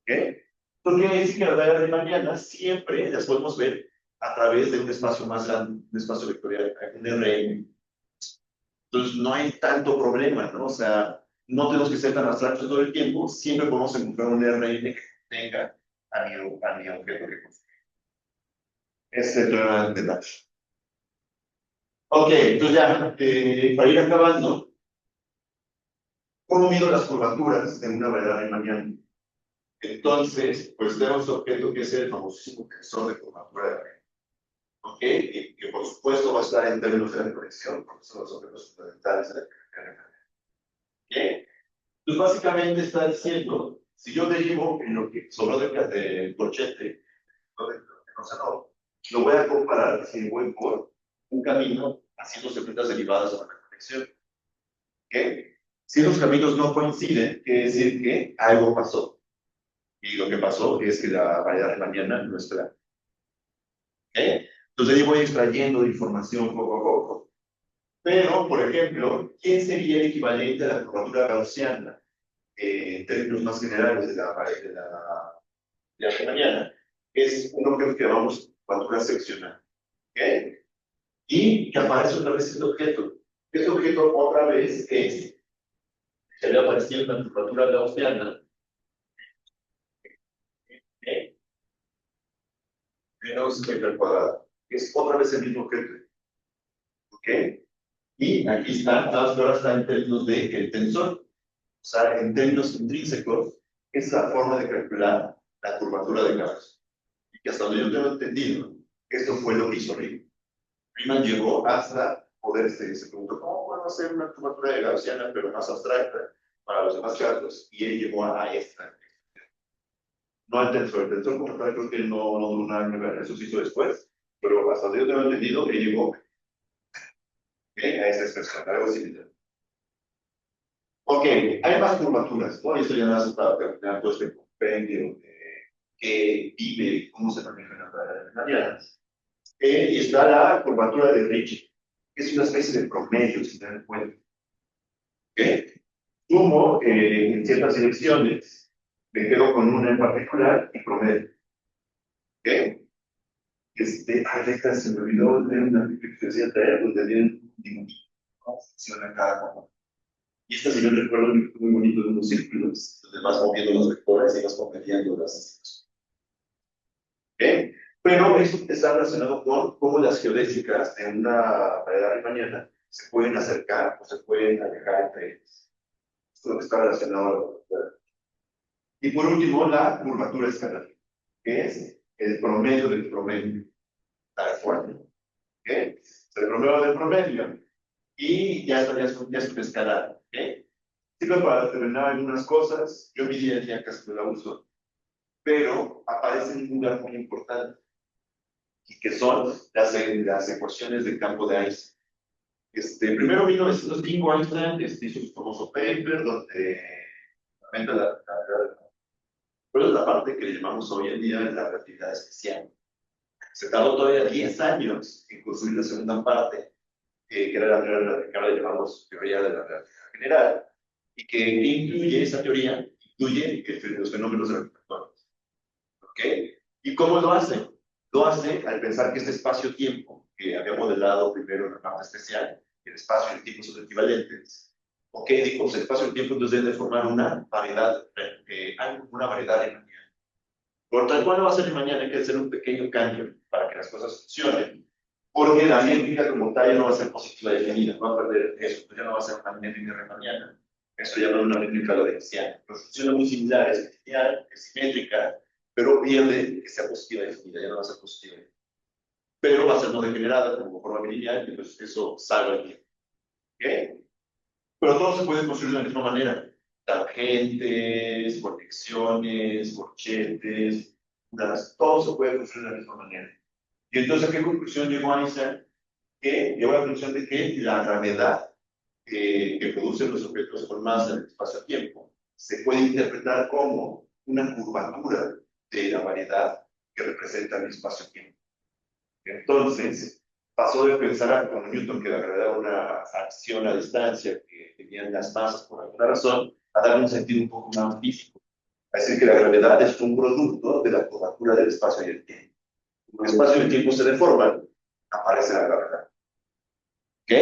¿Ok? Esto quiere decir que las variedades riemannianas siempre las podemos ver a través de un espacio más grande, un espacio vectorial, un Rn. Entonces no hay tanto problema, ¿no? O sea, no tenemos que ser tan abstractos todo el tiempo, siempre podemos encontrar un Rn que tenga a mi objeto que construir. Ese es el teorema de Nash. Ok, entonces ya, para ir acabando, ¿cómo mido las curvaturas de una variedad riemanniana? Entonces, pues tenemos este objeto que es el famosísimo tensor de curvatura de Riemann. ¿Ok? Y que por supuesto va a estar en términos de la conexión, porque son los objetos fundamentales de la conexión. ¿Ok? Entonces, básicamente está diciendo, si yo derivo en lo que sobró del corchete, lo voy a comparar si voy por un camino haciendo secuencias derivadas de la conexión. ¿Ok? Si los caminos no coinciden, quiere decir que algo pasó. Y lo que pasó es que la variedad riemanniana no es clara. ¿Ok? Entonces yo voy extrayendo información poco a poco. Pero, por ejemplo, ¿quién sería el equivalente a la curvatura gaussiana en términos más generales de la riemanniana? Es un objeto que llamamos curvatura seccional. ¿Ok? Y que aparece otra vez este objeto. Este objeto otra vez se había aparecido en la curvatura gaussiana. ¿Ok? Menos m al cuadrado. Es otra vez el mismo objeto. ¿Ok? Y aquí está, ahora está en términos del tensor. O sea, en términos intrínsecos, es la forma de calcular la curvatura de Gauss. Y que hasta donde yo tengo entendido, esto fue lo que hizo Riemann. Riemann llegó hasta poder se preguntó, ¿cómo puedo a hacer una curvatura de gaussiana, pero más abstracta para los demás casos, y él llegó a esta. No al tensor. El tensor como tal creo que no duró nada que ver, eso se hizo después, pero hasta donde yo tengo entendido que llegó a esta expresión, algo similar. Ok, hay más curvaturas, ¿no? Y esto ya no hace para terminar todo este compendio que vive cómo se manejan las variables. Y está la curvatura de Ricci, que es una especie de promedio, si te dan cuenta. ¿Ok? Sumo en ciertas direcciones, me quedo con una en particular y promedio. ¿Ok? Alexa, se me olvidó de una que decía traer, donde vienen un dibujito, cómo funciona cada componente. Y esta, si yo recuerdo, muy bonito de unos círculos, donde vas moviendo los vectores y vas comprometiendo las situaciones. ¿Ok? Pero esto está relacionado con cómo las geodésicas de una variedad riemanniana se pueden acercar o se pueden alejar entre ellas. Esto está relacionado a la. Y por último, la curvatura escalar, que es el promedio del promedio, tal cual. ¿Ok? El promedio del promedio. Y ya está, ya es un escalar. ¿Ok? Sirve para determinar algunas cosas. Yo mi día a día casi no la uso, pero aparece en un lugar muy importante, y que son las ecuaciones del campo de Einstein. Primero, en 1905, Einstein hizo su famoso paper donde aumenta pero es la parte que le llamamos hoy en día la relatividad especial. Se tardó todavía 10 años en construir la segunda parte, que era la teoría que ahora llamamos teoría de la relatividad general, y que incluye esa teoría, incluye los fenómenos reflectores. ¿Ok? ¿Y cómo lo hace? Lo hace al pensar que este espacio-tiempo, que había modelado primero en la parte especial, el espacio y el tiempo son equivalentes. ¿Ok? Dijo, pues el espacio y el tiempo entonces deben de formar una variedad, una variedad de mañana. Por tal cual no va a ser mañana, hay que hacer un pequeño cambio para que las cosas funcionen, porque la métrica como tal ya no va a ser positiva definida, va a perder eso, pues ya no va a ser una métrica riemanniana, eso ya no es una métrica lorentziana, pero funciona muy similar, es lineal, es simétrica, pero pierde que sea positiva definida, ya no va a ser positiva definida. Pero va a ser no degenerada como forma bilineal, y entonces eso salva el tiempo. ¿Ok? Pero todo se puede construir de la misma manera. Tangentes, conexiones, corchetes, todo se puede construir de la misma manera. Y entonces, ¿a qué conclusión llegó Einstein? Que llegó a la conclusión de que la gravedad que producen los objetos con masa en el espacio-tiempo se puede interpretar como una curvatura de la variedad que representa el espacio-tiempo. Entonces, pasó de pensar con Newton que la gravedad era una acción a distancia que tenían las masas por alguna razón, a darle un sentido un poco más físico. Es decir, que la gravedad es un producto de la curvatura del espacio y el tiempo. Como el espacio y el tiempo se deforman, aparece la gravedad. ¿Ok?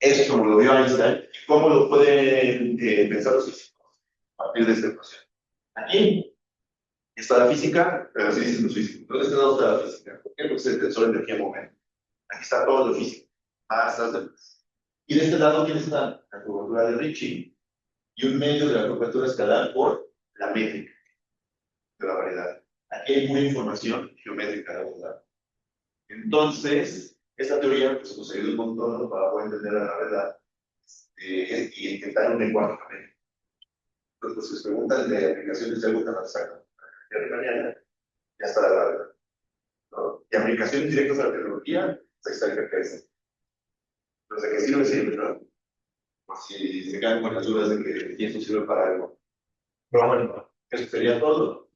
Eso es como lo vio Einstein. ¿Cómo lo pueden pensar los físicos? A partir de esta ecuación. Aquí está la física, pero así dicen los físicos. ¿Dónde está la física? ¿Por qué? Porque es el tensor de energía-momento. Aquí está todo lo físico. Masas, demás. Y de este lado, ¿quién está? La curvatura de Ricci y un medio de la curvatura escalar por la métrica de la variedad. Aquí hay pura información geométrica, la verdad. Entonces, esta teoría pues, nos ayuda un montón, ¿no?, para poder entender la gravedad y intentar un lenguaje también. Entonces, si se preguntan de aplicaciones de algo tan abstracto, ya está la gravedad, ¿no? Y aplicaciones directas a la tecnología, ahí está el GPS. Entonces, ¿de qué sirve? Sirve, ¿no? Por si se quedan con las dudas de que esto sirve para algo. Pero bueno, eso sería todo.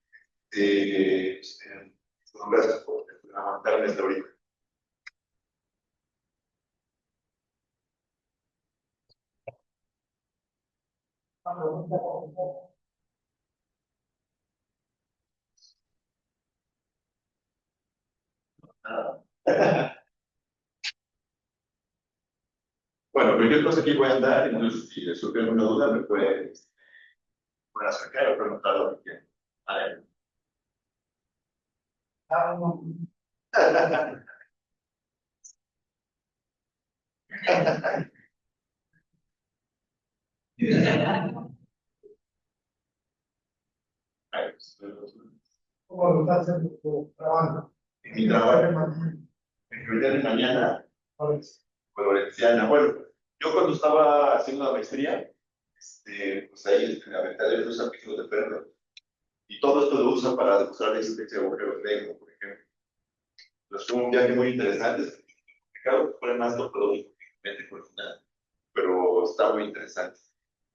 Gracias por aguantarme hasta ahorita. Bueno, cualquier cosa que voy a andar, entonces si les surge alguna duda, me pueden acercar o preguntar lo que quieran. Vale. ¿Cómo lo estás haciendo tu trabajo? En mi trabajo, en Criterio de mañana, ¿Cuál es? pues Valenciana, bueno, Yo cuando estaba haciendo la maestría, pues ahí en la ventana de usan píxeles de perro. Y todo esto lo usan para demostrar la existencia de agujeros negros, por ejemplo. Entonces fue un viaje muy interesante. Claro, fue más topológicamente profunda, pero está muy interesante.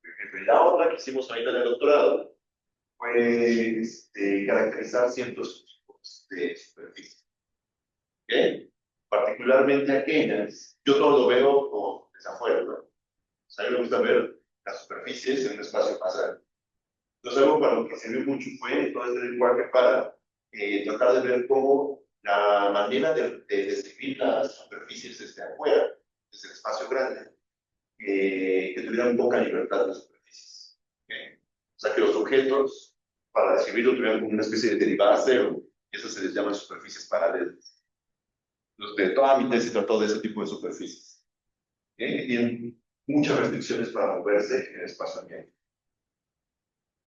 Por ejemplo, y la otra que hicimos ahorita en el doctorado fue caracterizar ciertos tipos de superficies. ¿Okay? Particularmente aquellas, yo todo lo veo como desde afuera, ¿no? O sea, a mí me gusta ver las superficies en un espacio más grande. Entonces, algo para lo que sirvió mucho fue todo este lenguaje para tratar de ver cómo la manera de describir las superficies desde afuera, desde el espacio grande, que tuvieran poca libertad de las superficies. ¿Okay? O sea, que los objetos, para describirlo, tuvieran como una especie de derivada cero, y eso se les llama superficies paralelas. Los vectores y todo ese tipo de superficies. ¿Okay? Tienen muchas restricciones para moverse en el espacio ambiente.